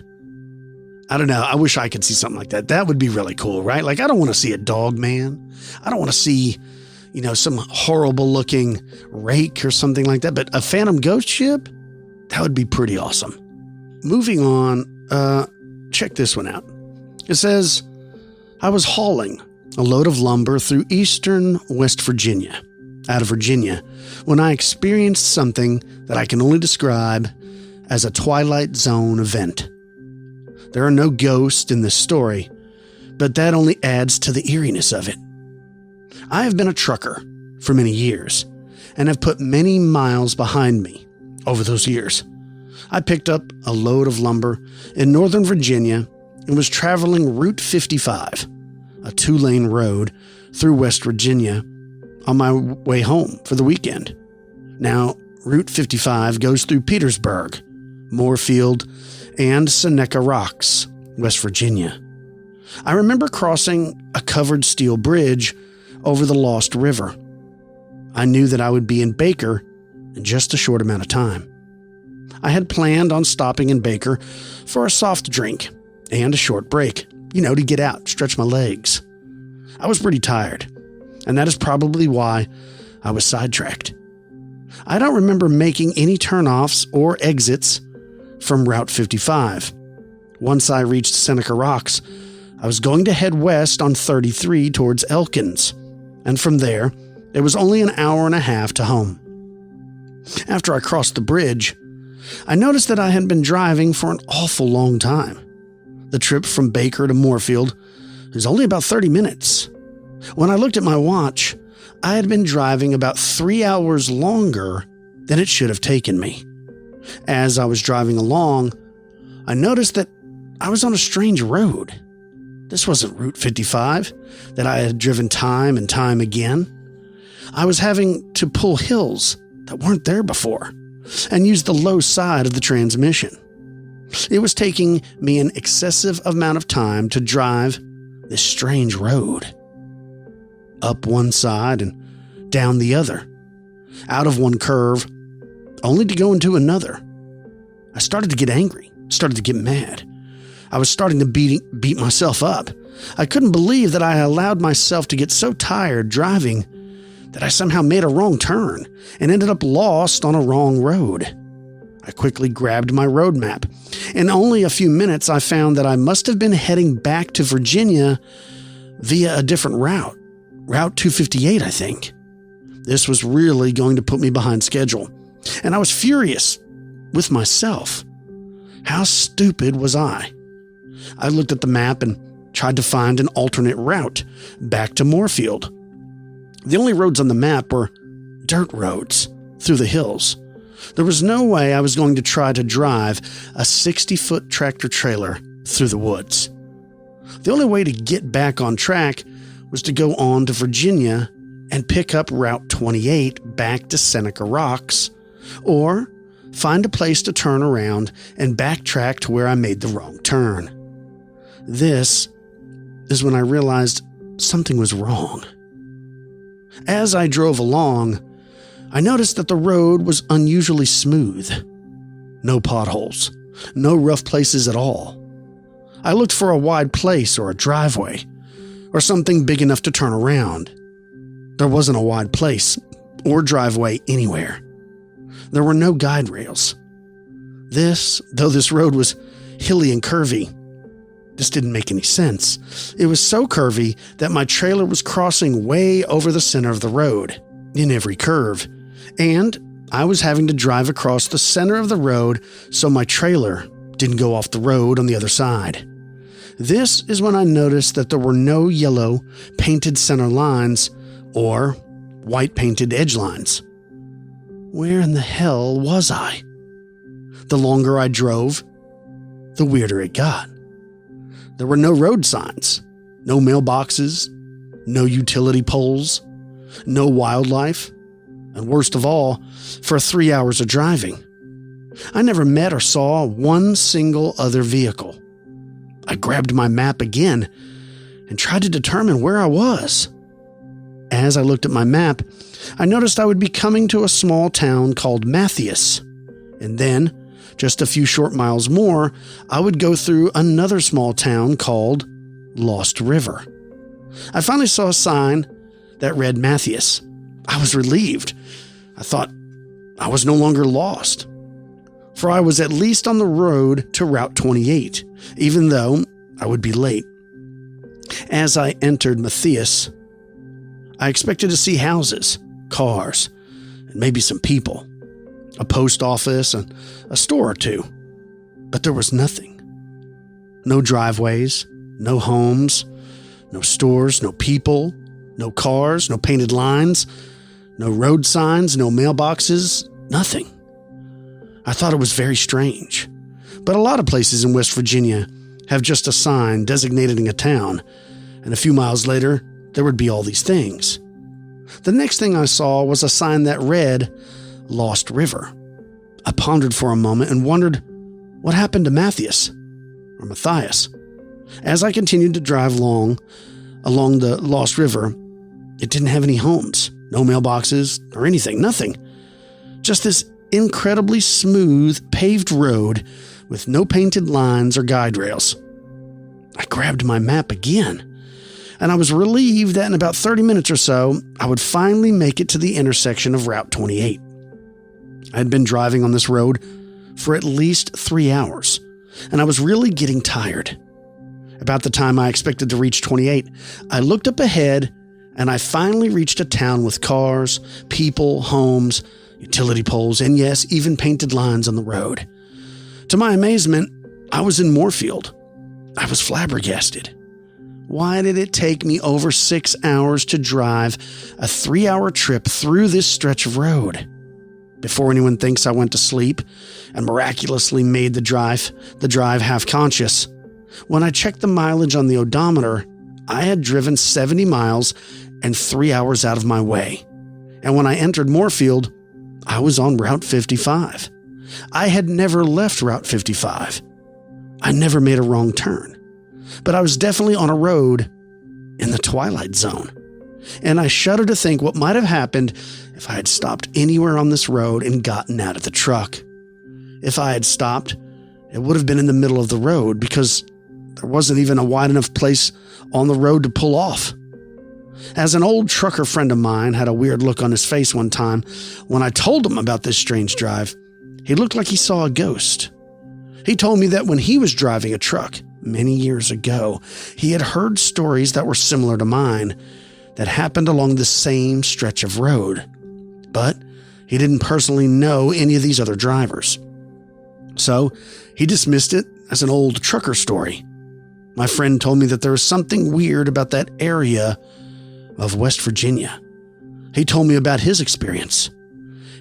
I don't know. I wish I could see something like that. That would be really cool, right? Like, I don't want to see a dog man. I don't want to see, some horrible looking rake or something like that. But a phantom ghost ship? That would be pretty awesome. Moving on, check this one out. It says, I was hauling a load of lumber through eastern West Virginia, out of Virginia, when I experienced something that I can only describe as a Twilight Zone event. There are no ghosts in this story, but that only adds to the eeriness of it. I have been a trucker for many years and have put many miles behind me over those years. I picked up a load of lumber in Northern Virginia and was traveling Route 55, a 2-lane road through West Virginia, on my way home for the weekend. Now, Route 55 goes through Petersburg, Moorfield, and Seneca Rocks, West Virginia. I remember crossing a covered steel bridge over the Lost River. I knew that I would be in Baker in just a short amount of time. I had planned on stopping in Baker for a soft drink and a short break, to get out, stretch my legs. I was pretty tired, and that is probably why I was sidetracked. I don't remember making any turnoffs or exits from Route 55. Once I reached Seneca Rocks, I was going to head west on 33 towards Elkins, and from there, it was only an hour and a half to home. After I crossed the bridge, I noticed that I had been driving for an awful long time. The trip from Baker to Moorfield is only about 30 minutes. When I looked at my watch, I had been driving about 3 hours longer than it should have taken me. As I was driving along, I noticed that I was on a strange road. This wasn't Route 55 that I had driven time and time again. I was having to pull hills that weren't there before and use the low side of the transmission. It was taking me an excessive amount of time to drive this strange road. Up one side and down the other. Out of one curve, only to go into another. I started to get angry, started to get mad. I was starting to beat myself up. I couldn't believe that I allowed myself to get so tired driving that I somehow made a wrong turn and ended up lost on a wrong road. I quickly grabbed my road map. In only a few minutes, I found that I must have been heading back to Virginia via a different route. Route 258, I think. This was really going to put me behind schedule, and I was furious with myself. How stupid was I? I looked at the map and tried to find an alternate route back to Moorfield. The only roads on the map were dirt roads through the hills. There was no way I was going to try to drive a 60-foot tractor trailer through the woods. The only way to get back on track was to go on to Virginia and pick up Route 28 back to Seneca Rocks, or find a place to turn around and backtrack to where I made the wrong turn. This is when I realized something was wrong. As I drove along, I noticed that the road was unusually smooth. No potholes, no rough places at all. I looked for a wide place or a driveway, or something big enough to turn around. There wasn't a wide place or driveway anywhere. There were no guide rails. Though this road was hilly and curvy, this didn't make any sense. It was so curvy that my trailer was crossing way over the center of the road, in every curve, and I was having to drive across the center of the road so my trailer didn't go off the road on the other side. This is when I noticed that there were no yellow painted center lines or white painted edge lines. Where in the hell was I? The longer I drove, the weirder it got. There were no road signs, no mailboxes, no utility poles. no wildlife, and worst of all, for 3 hours of driving, I never met or saw one single other vehicle. I grabbed my map again and tried to determine where I was. As I looked at my map, I noticed I would be coming to a small town called Matthias, and then, just a few short miles more, I would go through another small town called Lost River. I finally saw a sign that read Matthias. I was relieved. I thought I was no longer lost, for I was at least on the road to Route 28, even though I would be late. As I entered Matthias, I expected to see houses, cars, and maybe some people, a post office and a store or two, but there was nothing. No driveways, no homes, no stores, no people, no cars, no painted lines, no road signs, no mailboxes, nothing. I thought it was very strange, but a lot of places in West Virginia have just a sign designating a town, and a few miles later, there would be all these things. The next thing I saw was a sign that read Lost River. I pondered for a moment and wondered what happened to Matthias. As I continued to drive along the Lost River, it didn't have any homes, no mailboxes or anything, nothing. Just this incredibly smooth paved road with no painted lines or guide rails. I grabbed my map again, and I was relieved that in about 30 minutes or so, I would finally make it to the intersection of Route 28. I had been driving on this road for at least 3 hours, and I was really getting tired. About the time I expected to reach 28, I looked up ahead, and I finally reached a town with cars, people, homes, utility poles, and yes, even painted lines on the road. To my amazement, I was in Moorfield. I was flabbergasted. Why did it take me over 6 hours to drive a 3-hour trip through this stretch of road? Before anyone thinks I went to sleep and miraculously made the drive half conscious, when I checked the mileage on the odometer, I had driven 70 miles and 3 hours out of my way. And when I entered Moorfield, I was on Route 55. I had never left Route 55. I never made a wrong turn. But I was definitely on a road in the Twilight Zone. And I shudder to think what might have happened if I had stopped anywhere on this road and gotten out of the truck. If I had stopped, it would have been in the middle of the road because there wasn't even a wide enough place on the road to pull off. As an old trucker friend of mine had a weird look on his face one time when I told him about this strange drive, he looked like he saw a ghost. He told me that when he was driving a truck many years ago, he had heard stories that were similar to mine that happened along the same stretch of road, but he didn't personally know any of these other drivers. So he dismissed it as an old trucker story. My friend told me that there was something weird about that area of West Virginia. He told me about his experience.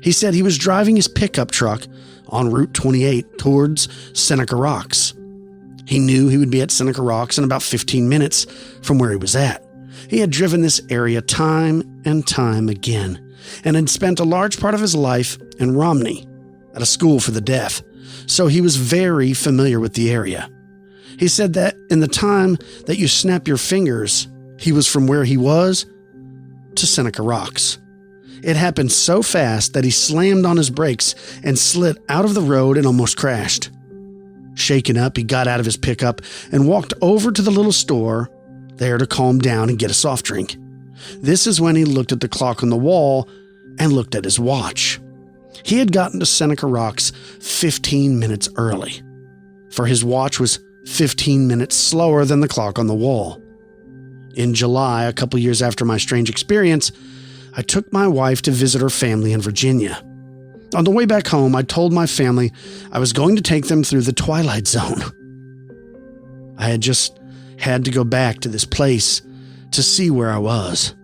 He said he was driving his pickup truck on Route 28 towards Seneca Rocks. He knew he would be at Seneca Rocks in about 15 minutes from where he was at. He had driven this area time and time again and had spent a large part of his life in Romney at a school for the deaf, so he was very familiar with the area. He said that in the time that you snap your fingers, he was from where he was to Seneca Rocks. It happened so fast that he slammed on his brakes and slid out of the road and almost crashed. Shaken up, he got out of his pickup and walked over to the little store there to calm down and get a soft drink. This is when he looked at the clock on the wall and looked at his watch. He had gotten to Seneca Rocks 15 minutes early, for his watch was 15 minutes slower than the clock on the wall. In July, a couple years after my strange experience, I took my wife to visit her family in Virginia. On the way back home, I told my family I was going to take them through the Twilight Zone. I had just had to go back to this place to see where I was.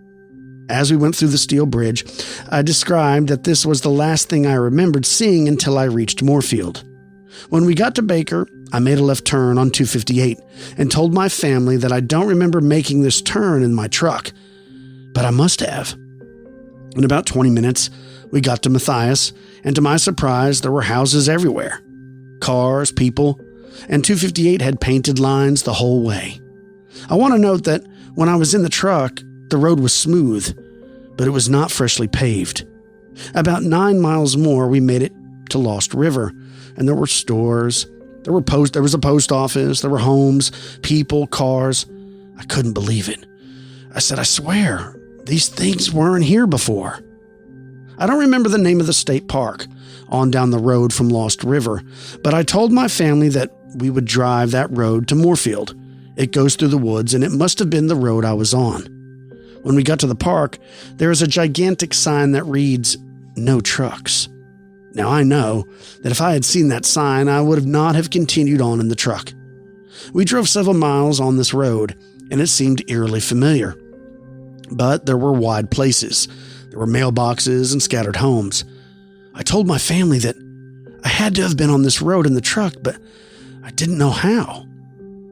As we went through the steel bridge, I described that this was the last thing I remembered seeing until I reached Moorfield. When we got to Baker, I made a left turn on 258 and told my family that I don't remember making this turn in my truck, but I must have. In about 20 minutes, we got to Matthias, and to my surprise, there were houses everywhere. Cars, people, and 258 had painted lines the whole way. I want to note that when I was in the truck, the road was smooth, but it was not freshly paved. About 9 miles more, we made it to Lost River, and there were stores, there was a post office, there were homes, people, cars. I couldn't believe it. I said, I swear, these things weren't here before. I don't remember the name of the state park on down the road from Lost River, but I told my family that we would drive that road to Moorfield. It goes through the woods, and it must have been the road I was on. When we got to the park, there is a gigantic sign that reads, "No trucks." Now I know that if I had seen that sign, I would not have continued on in the truck. We drove several miles on this road, and it seemed eerily familiar. But there were wide places. There were mailboxes and scattered homes. I told my family that I had to have been on this road in the truck, but I didn't know how.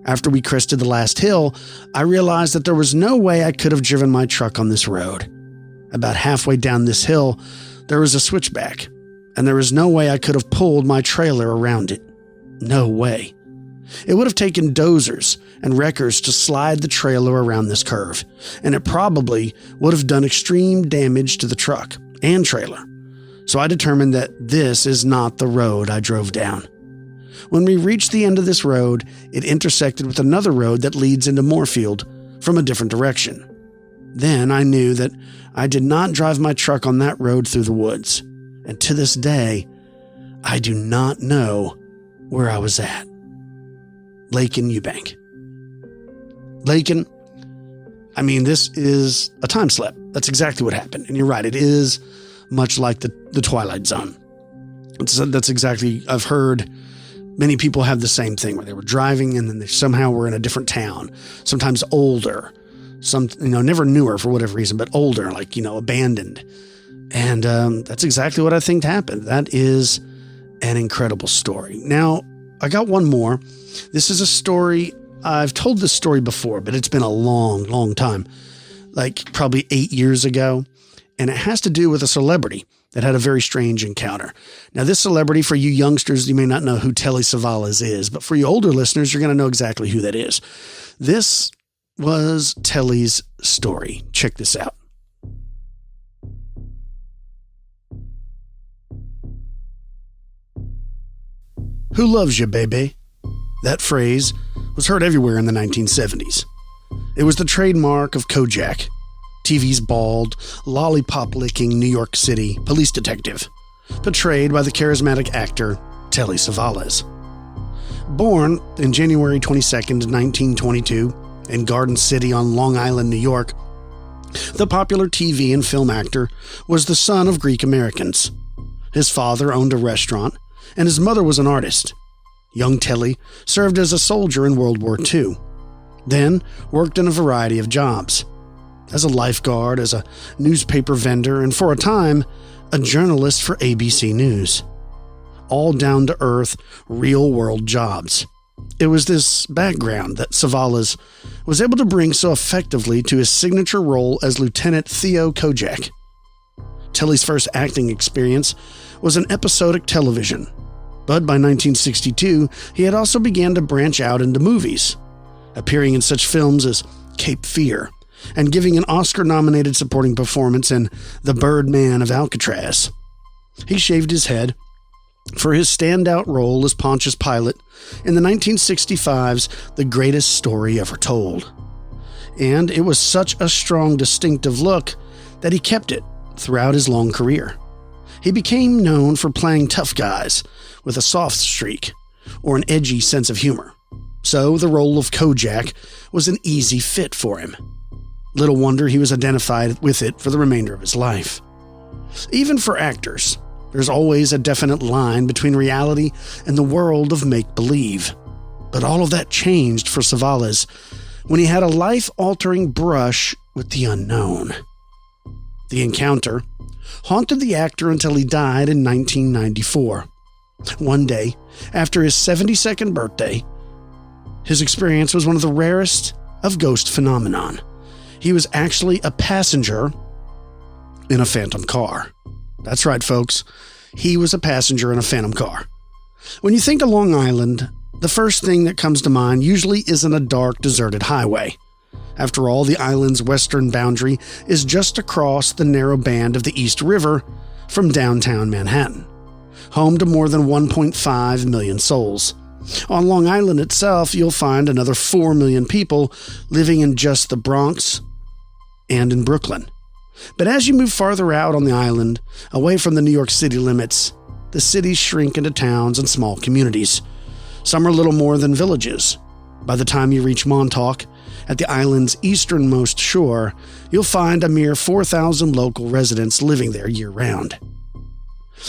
After we crested the last hill, I realized that there was no way I could have driven my truck on this road. About halfway down this hill, there was a switchback, and there was no way I could have pulled my trailer around it. No way. It would have taken dozers and wreckers to slide the trailer around this curve, and it probably would have done extreme damage to the truck and trailer. So I determined that this is not the road I drove down. When we reached the end of this road, it intersected with another road that leads into Moorfield from a different direction. Then I knew that I did not drive my truck on that road through the woods, and to this day, I do not know where I was at. Lakin, Eubank. Lakin, this is a time slip. That's exactly what happened. And you're right, it is much like the Twilight Zone. That's exactly, I've heard many people have the same thing where they were driving and then they somehow were in a different town, sometimes older, never newer for whatever reason, but older, abandoned. And that's exactly what I think happened. That is an incredible story. Now, I got one more. This is a story, I've told this story before, but it's been a long, long time, like probably 8 years ago. And it has to do with a celebrity that had a very strange encounter. Now, this celebrity, for you youngsters, you may not know who Telly Savalas is, but for you older listeners, you're going to know exactly who that is. This was Telly's story. Check this out. Who loves you, baby? That phrase was heard everywhere in the 1970s. It was the trademark of Kojak, TV's bald, lollipop-licking New York City police detective, portrayed by the charismatic actor Telly Savalas. Born on January 22nd, 1922, in Garden City on Long Island, New York, the popular TV and film actor was the son of Greek Americans. His father owned a restaurant, and his mother was an artist. Young Telly served as a soldier in World War II, then worked in a variety of jobs. As a lifeguard, as a newspaper vendor, and for a time, a journalist for ABC News. All down-to-earth, real-world jobs. It was this background that Savalas was able to bring so effectively to his signature role as Lieutenant Theo Kojak. Telly's first acting experience was in episodic television, but by 1962, he had also began to branch out into movies, appearing in such films as Cape Fear, and giving an Oscar-nominated supporting performance in The Birdman of Alcatraz. He shaved his head for his standout role as Pontius Pilate in the 1965's The Greatest Story Ever Told. And it was such a strong, distinctive look that he kept it throughout his long career. He became known for playing tough guys with a soft streak or an edgy sense of humor. So the role of Kojak was an easy fit for him. Little wonder he was identified with it for the remainder of his life. Even for actors, there's always a definite line between reality and the world of make-believe. But all of that changed for Savalas when he had a life-altering brush with the unknown. The encounter haunted the actor until he died in 1994. One day, after his 72nd birthday, his experience was one of the rarest of ghost phenomenon. He was actually a passenger in a phantom car. That's right, folks. He was a passenger in a phantom car. When you think of Long Island, the first thing that comes to mind usually isn't a dark, deserted highway. After all, the island's western boundary is just across the narrow band of the East River from downtown Manhattan, home to more than 1.5 million souls. On Long Island itself, you'll find another 4 million people living in just the Bronx and in Brooklyn. But as you move farther out on the island, away from the New York City limits, the cities shrink into towns and small communities. Some are little more than villages. By the time you reach Montauk, at the island's easternmost shore, you'll find a mere 4,000 local residents living there year-round.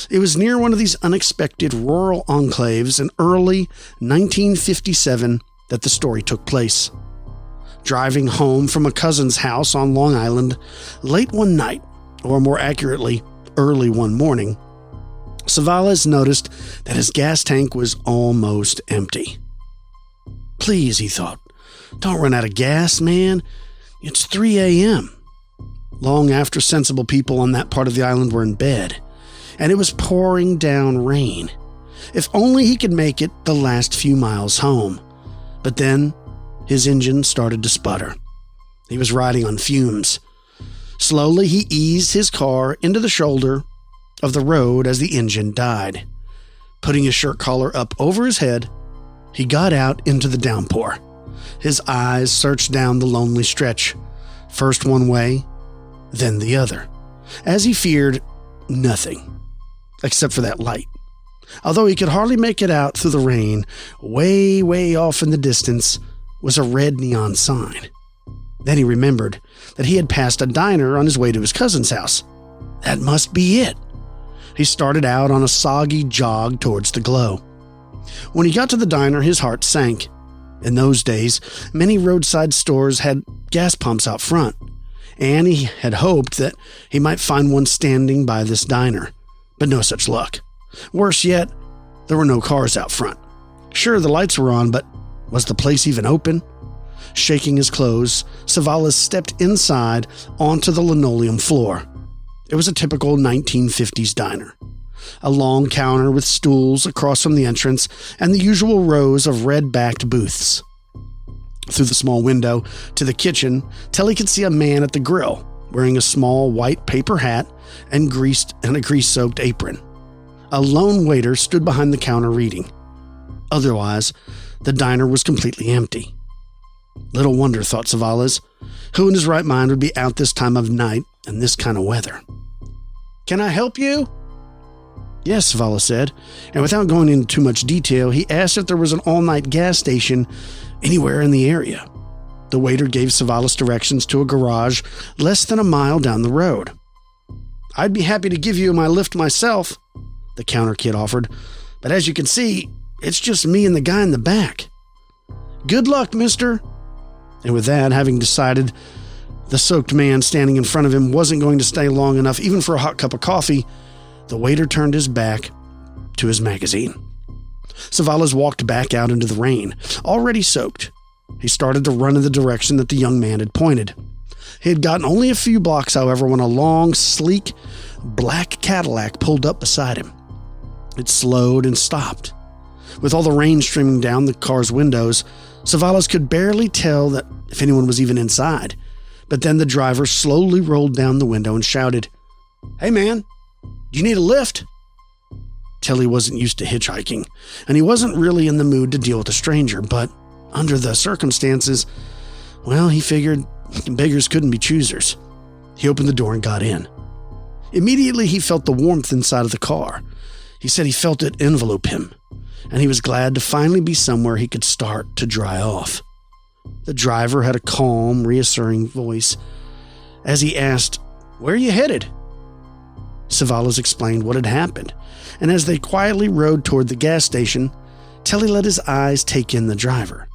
It was near one of these unexpected rural enclaves in early 1957 that the story took place. Driving home from a cousin's house on Long Island late one night, or more accurately, early one morning, Savalas noticed that his gas tank was almost empty. Please, he thought, don't run out of gas, man. It's 3 a.m. Long after sensible people on that part of the island were in bed, and it was pouring down rain. If only he could make it the last few miles home. But then his engine started to sputter. He was riding on fumes. Slowly, he eased his car into the shoulder of the road as the engine died. Putting his shirt collar up over his head, he got out into the downpour. His eyes searched down the lonely stretch, first one way, then the other, as he feared nothing, except for that light. Although he could hardly make it out through the rain, way, way off in the distance was a red neon sign. Then he remembered that he had passed a diner on his way to his cousin's house. That must be it. He started out on a soggy jog towards the glow. When he got to the diner, his heart sank. In those days, many roadside stores had gas pumps out front, and he had hoped that he might find one standing by this diner, but no such luck. Worse yet, there were no cars out front. Sure, the lights were on, but was the place even open? Shaking his clothes, Savalas stepped inside onto the linoleum floor. It was a typical 1950s diner. A long counter with stools across from the entrance and the usual rows of red-backed booths. Through the small window to the kitchen, Telly could see a man at the grill, wearing a small white paper hat and a grease-soaked apron. A lone waiter stood behind the counter reading. Otherwise, the diner was completely empty. Little wonder, thought Savalas. Who in his right mind would be out this time of night and this kind of weather? Can I help you? Yes, Savalas said, and without going into too much detail, he asked if there was an all-night gas station anywhere in the area. The waiter gave Savalas directions to a garage less than a mile down the road. I'd be happy to give you my lift myself, the counter kid offered, but as you can see, it's just me and the guy in the back. Good luck, mister. And with that, having decided the soaked man standing in front of him wasn't going to stay long enough even for a hot cup of coffee, the waiter turned his back to his magazine. Savalas walked back out into the rain, already soaked. He started to run in the direction that the young man had pointed. He had gotten only a few blocks, however, when a long, sleek, black Cadillac pulled up beside him. It slowed and stopped. With all the rain streaming down the car's windows, Savalas could barely tell that if anyone was even inside. But then the driver slowly rolled down the window and shouted, "Hey man, do you need a lift?" Telly wasn't used to hitchhiking, and he wasn't really in the mood to deal with a stranger, but under the circumstances, well, he figured beggars couldn't be choosers. He opened the door and got in. Immediately, he felt the warmth inside of the car. He said he felt it envelope him, and he was glad to finally be somewhere he could start to dry off. The driver had a calm, reassuring voice as he asked, "Where are you headed?" Savalas explained what had happened, and as they quietly rode toward the gas station, Telly let his eyes take in the driver.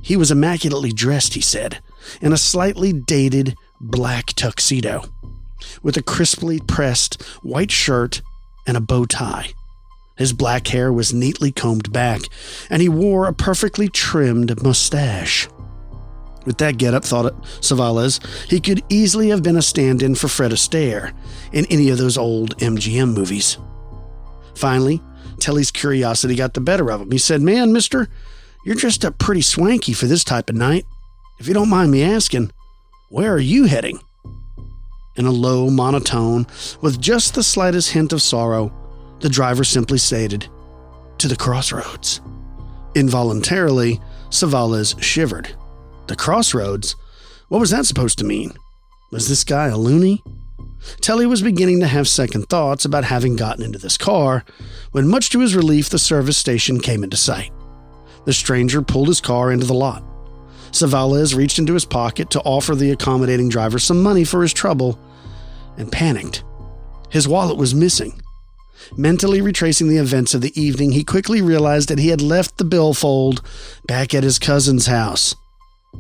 He was immaculately dressed, he said, in a slightly dated black tuxedo, with a crisply pressed white shirt and a bow tie. His black hair was neatly combed back, and he wore a perfectly trimmed mustache. With that getup, thought Savalas, he could easily have been a stand-in for Fred Astaire in any of those old MGM movies. Finally, Telly's curiosity got the better of him. He said, "Man, mister, you're dressed up pretty swanky for this type of night. If you don't mind me asking, where are you heading?" In a low monotone, with just the slightest hint of sorrow, the driver simply stated, "To the crossroads." Involuntarily, Savalas shivered. The crossroads? What was that supposed to mean? Was this guy a loony? Telly was beginning to have second thoughts about having gotten into this car when, much to his relief, the service station came into sight. The stranger pulled his car into the lot. Savalas reached into his pocket to offer the accommodating driver some money for his trouble and panicked. His wallet was missing. Mentally retracing the events of the evening, he quickly realized that he had left the billfold back at his cousin's house.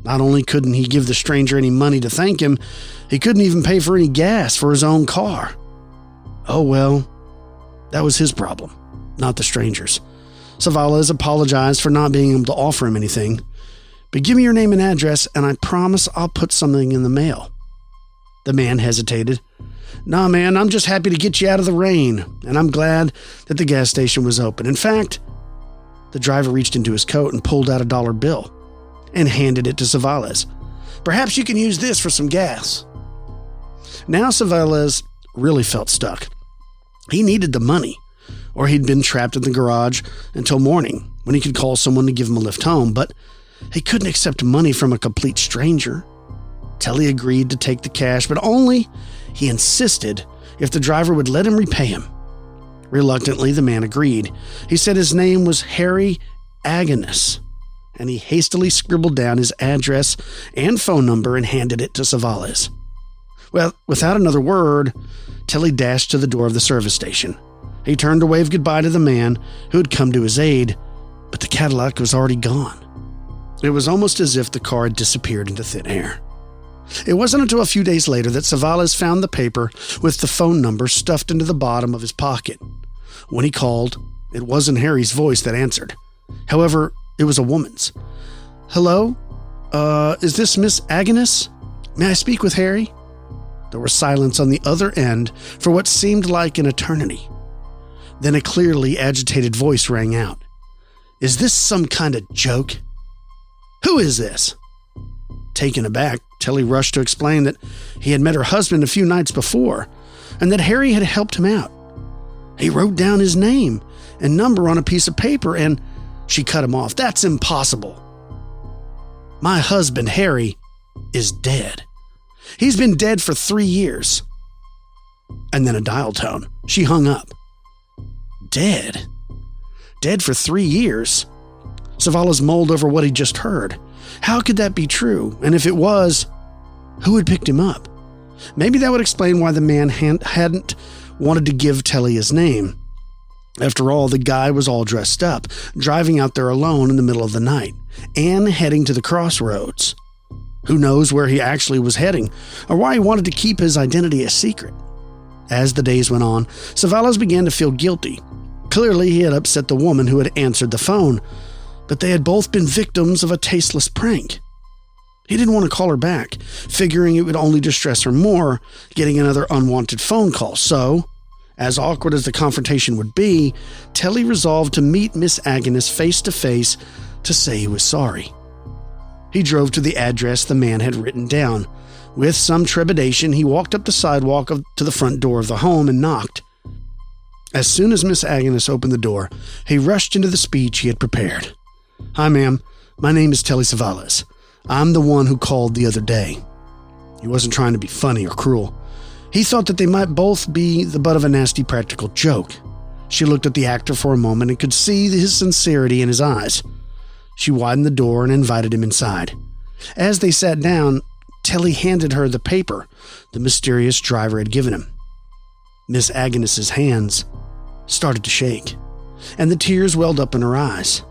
Not only couldn't he give the stranger any money to thank him, he couldn't even pay for any gas for his own car. Oh well, that was his problem, not the stranger's. Savalas apologized for not being able to offer him anything. "But give me your name and address, and I promise I'll put something in the mail." The man hesitated. "Nah, man, I'm just happy to get you out of the rain, and I'm glad that the gas station was open. In fact," the driver reached into his coat and pulled out a dollar bill and handed it to Savalas. "Perhaps you can use this for some gas." Now Savalas really felt stuck. He needed the money, or he'd been trapped in the garage until morning when he could call someone to give him a lift home, but he couldn't accept money from a complete stranger. Telly agreed to take the cash, but only, he insisted, if the driver would let him repay him. Reluctantly, the man agreed. He said his name was Harry Agonis, and he hastily scribbled down his address and phone number and handed it to Savalas. Well, without another word, Telly dashed to the door of the service station. He turned to wave goodbye to the man who had come to his aid, but the Cadillac was already gone. It was almost as if the car had disappeared into thin air. It wasn't until a few days later that Savalas found the paper with the phone number stuffed into the bottom of his pocket. When he called, it wasn't Harry's voice that answered. However, it was a woman's. "Hello? Is this Miss Agonis? May I speak with Harry?" There was silence on the other end for what seemed like an eternity. Then a clearly agitated voice rang out. "Is this some kind of joke? Who is this?" Taken aback, Telly rushed to explain that he had met her husband a few nights before, and that Harry had helped him out. He wrote down his name and number on a piece of paper, and she cut him off. "That's impossible. My husband, Harry, is dead. He's been dead for 3 years. And then a dial tone. She hung up. Dead? Dead for 3 years? Savalas mulled over what he'd just heard. How could that be true? And if it was, who had picked him up? Maybe that would explain why the man hadn't wanted to give Telly his name. After all, the guy was all dressed up, driving out there alone in the middle of the night, and heading to the crossroads. Who knows where he actually was heading, or why he wanted to keep his identity a secret. As the days went on, Savalas began to feel guilty. Clearly, he had upset the woman who had answered the phone, but they had both been victims of a tasteless prank. He didn't want to call her back, figuring it would only distress her more, getting another unwanted phone call. So, as awkward as the confrontation would be, Telly resolved to meet Miss Agonis face to face to say he was sorry. He drove to the address the man had written down. With some trepidation, he walked up the sidewalk to the front door of the home and knocked. As soon as Miss Agonis opened the door, he rushed into the speech he had prepared. "Hi, ma'am. My name is Telly Savalas. I'm the one who called the other day." He wasn't trying to be funny or cruel. He thought that they might both be the butt of a nasty practical joke. She looked at the actor for a moment and could see his sincerity in his eyes. She widened the door and invited him inside. As they sat down, Telly handed her the paper the mysterious driver had given him. Miss Agonis's hands started to shake, and the tears welled up in her eyes.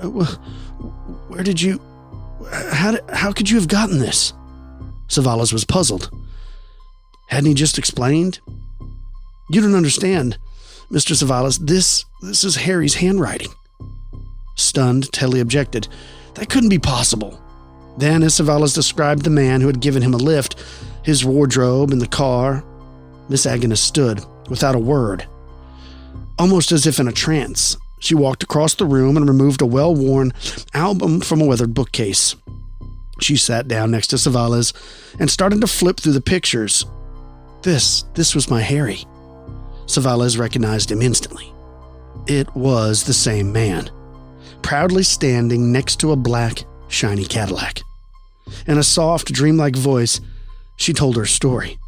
"Where did you... How could you have gotten this?" Savalas was puzzled. Hadn't he just explained? "You don't understand, Mr. Savalas. This is Harry's handwriting." Stunned, Telly objected. "That couldn't be possible. Then, as Savalas described the man who had given him a lift, his wardrobe, and the car, Miss Agnes stood without a word. Almost as if in a trance, she walked across the room and removed a well-worn album from a weathered bookcase. She sat down next to Savalas and started to flip through the pictures. This was my Harry. Savalas recognized him instantly. It was the same man, proudly standing next to a black, shiny Cadillac. In a soft, dreamlike voice, she told her story.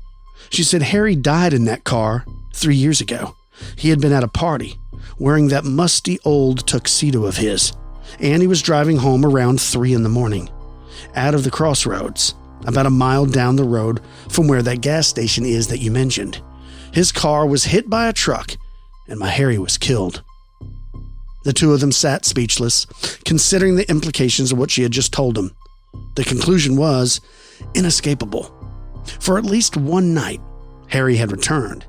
She said Harry died in that car 3 years ago. He had been at a party, wearing that musty old tuxedo of his, and he was driving home around 3 a.m, out of the crossroads, about a mile down the road from where that gas station is that you mentioned. His car was hit by a truck, and my Harry was killed. The two of them sat speechless, considering the implications of what she had just told them. The conclusion was inescapable. For at least one night, Harry had returned.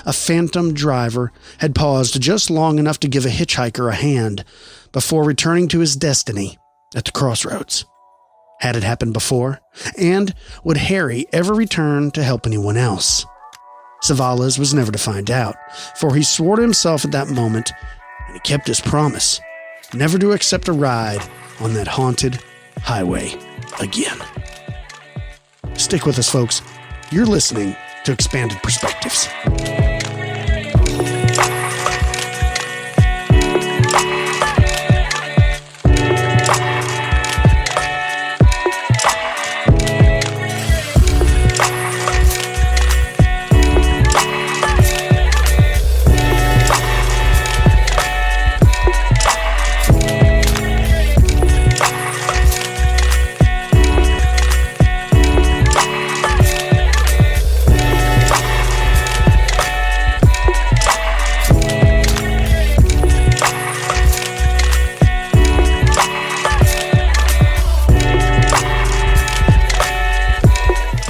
A phantom driver had paused just long enough to give a hitchhiker a hand before returning to his destiny at the crossroads. Had it happened before? And would Harry ever return to help anyone else? Savalas was never to find out, for he swore to himself at that moment, and he kept his promise, never to accept a ride on that haunted highway again. Stick with us, folks. You're listening to Expanded Perspectives.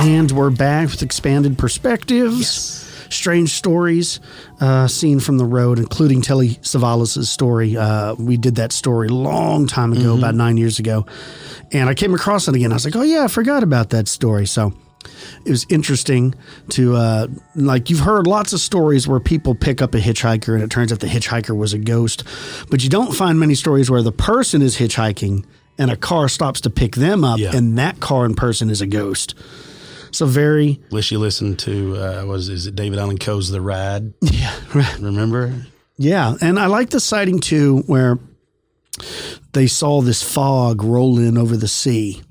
And we're back with Expanded Perspectives. Yes. Strange stories seen from the road, including Telly Savalas' story. We did that story a long time ago, about 9 years ago. And I came across it again. I was like, oh, yeah, I forgot about that story. So it was interesting to, like, you've heard lots of stories where people pick up a hitchhiker and it turns out the hitchhiker was a ghost. But you don't find many stories where the person is hitchhiking and a car stops to pick them up and that car and person is a ghost. So very... Wish you listened to, is it David Allan Coe's The Ride? Yeah, right. Remember? Yeah, and I like the sighting, too, where they saw this fog roll in over the sea,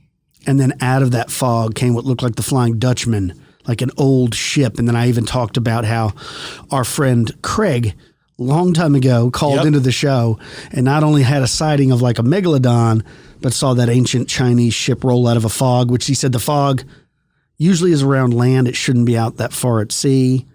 and then out of that fog came what looked like the Flying Dutchman, like an old ship. And then I even talked about how our friend Craig, long time ago, called into the show and not only had a sighting of like a megalodon, but saw that ancient Chinese ship roll out of a fog, which he said the fog... usually is around land. It shouldn't be out that far at sea.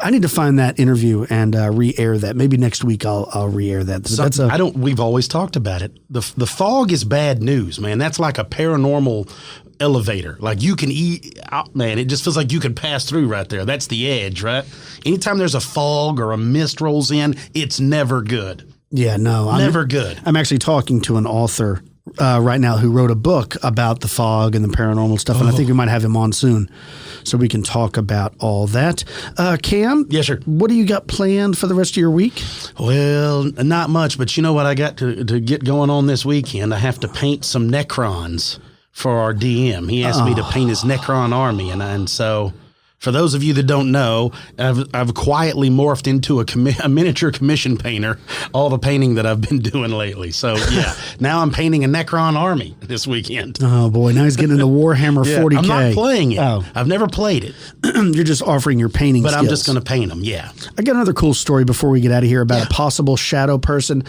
I need to find that interview and re-air that. Maybe next week I'll re-air that. We've always talked about it. The fog is bad news, man. That's like a paranormal elevator. Like you can man, it just feels like you can pass through right there. That's the edge, right? Anytime there's a fog or a mist rolls in, it's never good. Yeah, no. Never good. I'm actually talking to an author right now who wrote a book about the fog and the paranormal stuff, and I think we might have him on soon so we can talk about all that. Cam? Yes, sir. What do you got planned for the rest of your week? Well, not much, but you know what I got to get going on this weekend? I have to paint some Necrons for our DM. He asked me to paint his Necron army, and so... For those of you that don't know, I've quietly morphed into a miniature commission painter, all the painting that I've been doing lately. So, yeah, now I'm painting a Necron army this weekend. Oh, boy. Now he's getting into Warhammer 40K. I'm not playing it. Oh. I've never played it. You're just offering your painting skills. But I'm just going to paint them, yeah. I got another cool story before we get out of here about a possible shadow person,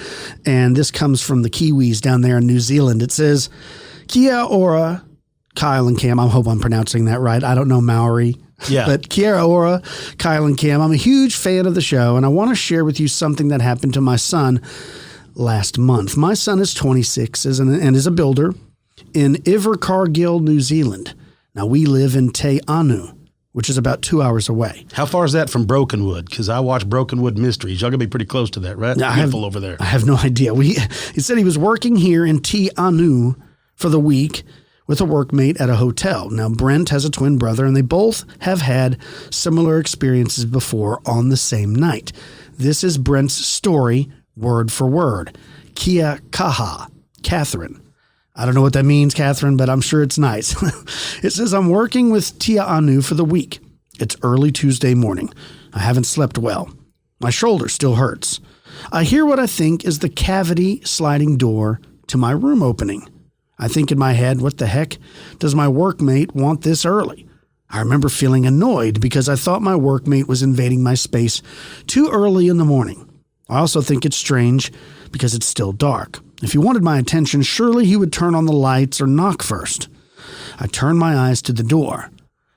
and this comes from the Kiwis down there in New Zealand. It says, Kia ora, Kyle and Cam. I hope I'm pronouncing that right. I don't know Maori. Yeah. But Kiara Ora, Kyle and Cam, I'm a huge fan of the show, and I want to share with you something that happened to my son last month. My son is 26 and is a builder in Invercargill, New Zealand. Now, we live in Te Anu, which is about 2 hours away. How far is that from Brokenwood? Because I watch Brokenwood Mysteries. Y'all going to be pretty close to that, right? Beautiful over there. I have no idea. He said he was working here in Te Anu for the week with a workmate at a hotel. Now, Brent has a twin brother, and they both have had similar experiences before on the same night. This is Brent's story, word for word. Kia kaha, Catherine. I don't know what that means, Catherine, but I'm sure it's nice. It says, I'm working with Tia Anu for the week. It's early Tuesday morning. I haven't slept well. My shoulder still hurts. I hear what I think is the cavity sliding door to my room opening. I think in my head, what the heck does my workmate want this early? I remember feeling annoyed because I thought my workmate was invading my space too early in the morning. I also think it's strange because it's still dark. If he wanted my attention, surely he would turn on the lights or knock first. I turn my eyes to the door,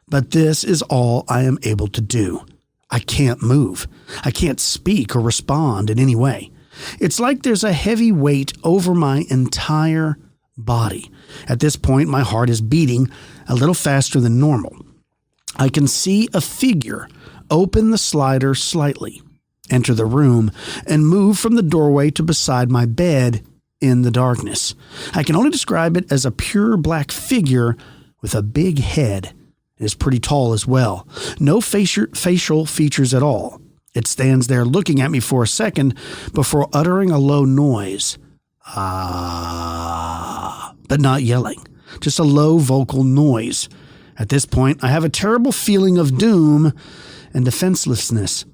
but this is all I am able to do. I can't move. I can't speak or respond in any way. It's like there's a heavy weight over my entire body. At this point, my heart is beating a little faster than normal. I can see a figure open the slider slightly, enter the room, and move from the doorway to beside my bed in the darkness. I can only describe it as a pure black figure with a big head. It is pretty tall as well. No facial features at all. It stands there looking at me for a second before uttering a low noise. Ah, but not yelling. Just a low vocal noise. At this point, I have a terrible feeling of doom and defenselessness,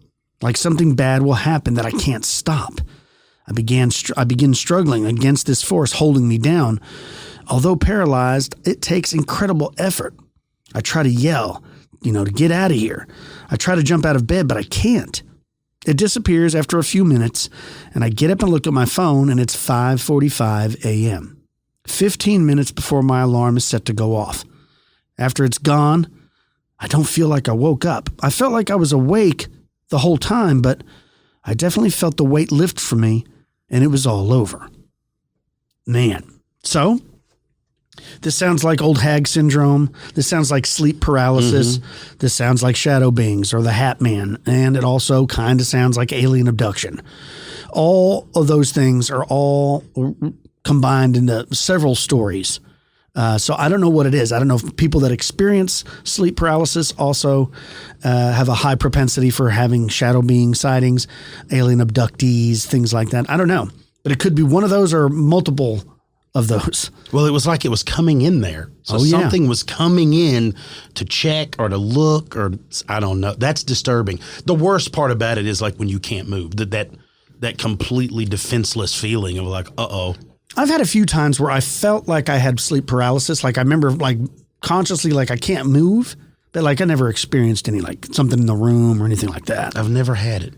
like something bad will happen that I can't stop. I begin struggling against this force holding me down. Although paralyzed, it takes incredible effort. I try to yell, to get out of here. I try to jump out of bed, but I can't. It disappears after a few minutes, and I get up and look at my phone, and it's 5:45 a.m., 15 minutes before my alarm is set to go off. After it's gone, I don't feel like I woke up. I felt like I was awake the whole time, but I definitely felt the weight lift from me, and it was all over. Man. So, this sounds like old hag syndrome. This sounds like sleep paralysis. Mm-hmm. This sounds like shadow beings or the Hat Man. And it also kind of sounds like alien abduction. All of those things are all combined into several stories. So I don't know what it is. I don't know if people that experience sleep paralysis also have a high propensity for having shadow being sightings, alien abductees, things like that. I don't know. But it could be one of those or multiple of those. Well, it was like it was coming in there. So something was coming in to check or to look or I don't know. That's disturbing. The worst part about it is like when you can't move, that completely defenseless feeling of like, uh-oh. I've had a few times where I felt like I had sleep paralysis. Like I remember like consciously like I can't move, but like I never experienced any like something in the room or anything like that. I've never had it.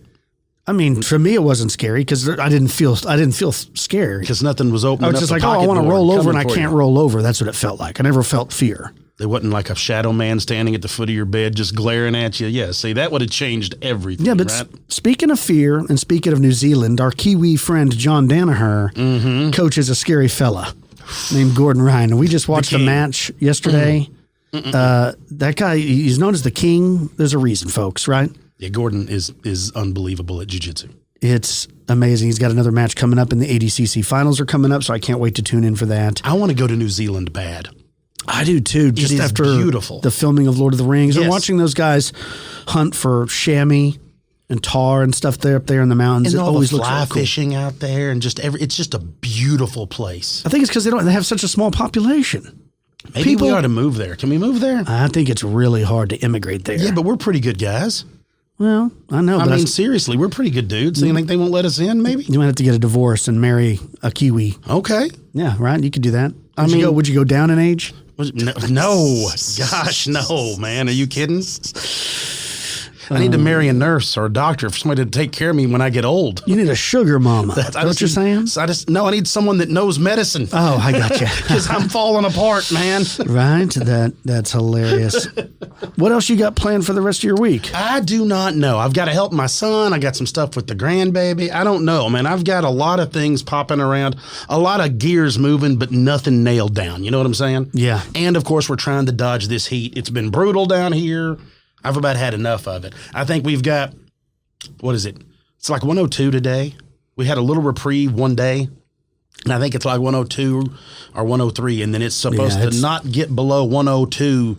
I mean, for me, it wasn't scary because I didn't feel scared because nothing was open. I was just like, I want to roll over and I can't roll over. That's what it felt like. I never felt fear. There wasn't like a shadow man standing at the foot of your bed just glaring at you. Yeah, see, that would have changed everything. Yeah, but right? Speaking of fear and speaking of New Zealand, our Kiwi friend John Danaher coaches a scary fella named Gordon Ryan. And we just watched a match yesterday. That guy, he's known as the King. There's a reason, folks, right? Yeah, Gordon is unbelievable at jiu-jitsu. It's amazing. He's got another match coming up, and the ADCC finals are coming up, so I can't wait to tune in for that. I want to go to New Zealand bad. I do too. Just after beautiful. The filming of Lord of the Rings and watching those guys hunt for chamois and tar and stuff there up there in the mountains. And it all always the looks fly really cool. fishing out there and it's just a beautiful place. I think it's because they have such a small population. Maybe we ought to move there. Can we move there? I think it's really hard to immigrate there. Yeah, but we're pretty good guys. Well, I know. I mean, seriously, we're pretty good dudes. So you think they won't let us in, maybe? You might have to get a divorce and marry a Kiwi. Okay. Yeah, right? You could do that. Would you go down in age? No. Gosh, no, man. Are you kidding? I need to marry a nurse or a doctor for somebody to take care of me when I get old. You need a sugar mama. That's what you're saying? I need someone that knows medicine. Oh, I got you. Because I'm falling apart, man. Right? That's hilarious. What else you got planned for the rest of your week? I do not know. I've got to help my son. I got some stuff with the grandbaby. I don't know, man. I've got a lot of things popping around, a lot of gears moving, but nothing nailed down. You know what I'm saying? Yeah. And, of course, we're trying to dodge this heat. It's been brutal down here. I've about had enough of it. I think we've got, what is it? It's like 102 today. We had a little reprieve one day. And I think it's like 102 or 103, and then it's supposed to not get below 102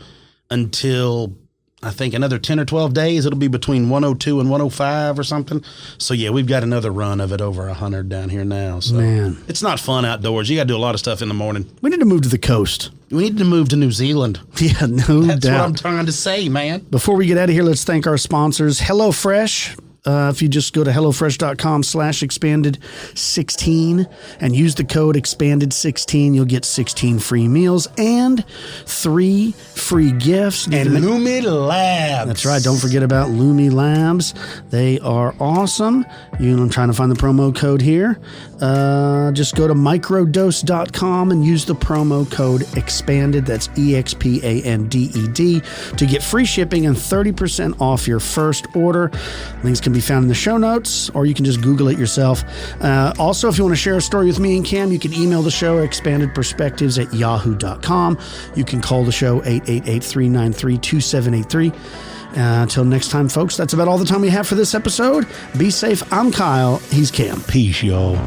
until I think another 10 or 12 days. It'll be between 102 and 105 or something. So, yeah, we've got another run of it over 100 down here now. So Man. It's not fun outdoors. You got to do a lot of stuff in the morning. We need to move to the coast. We need to move to New Zealand. Yeah, no That's doubt. what I'm trying to say, man. Before we get out of here, let's thank our sponsors, HelloFresh. If you just go to HelloFresh.com/expanded16 and use the code expanded16, you'll get 16 free meals and 3 free gifts. And Lumi Labs. That's right. Don't forget about Lumi Labs. They are awesome. I'm trying to find the promo code here. Just go to microdose.com and use the promo code expanded. That's EXPANDED to get free shipping and 30% off your first order. Links can be found in the show notes, or you can just Google it yourself. Also, if you want to share a story with me and Cam, you can email the show expandedperspectives@yahoo.com. You can call the show 888-393-2783. Until next time, folks, that's about all the time we have for this episode. Be safe. I'm Kyle. He's Cam. Peace, y'all.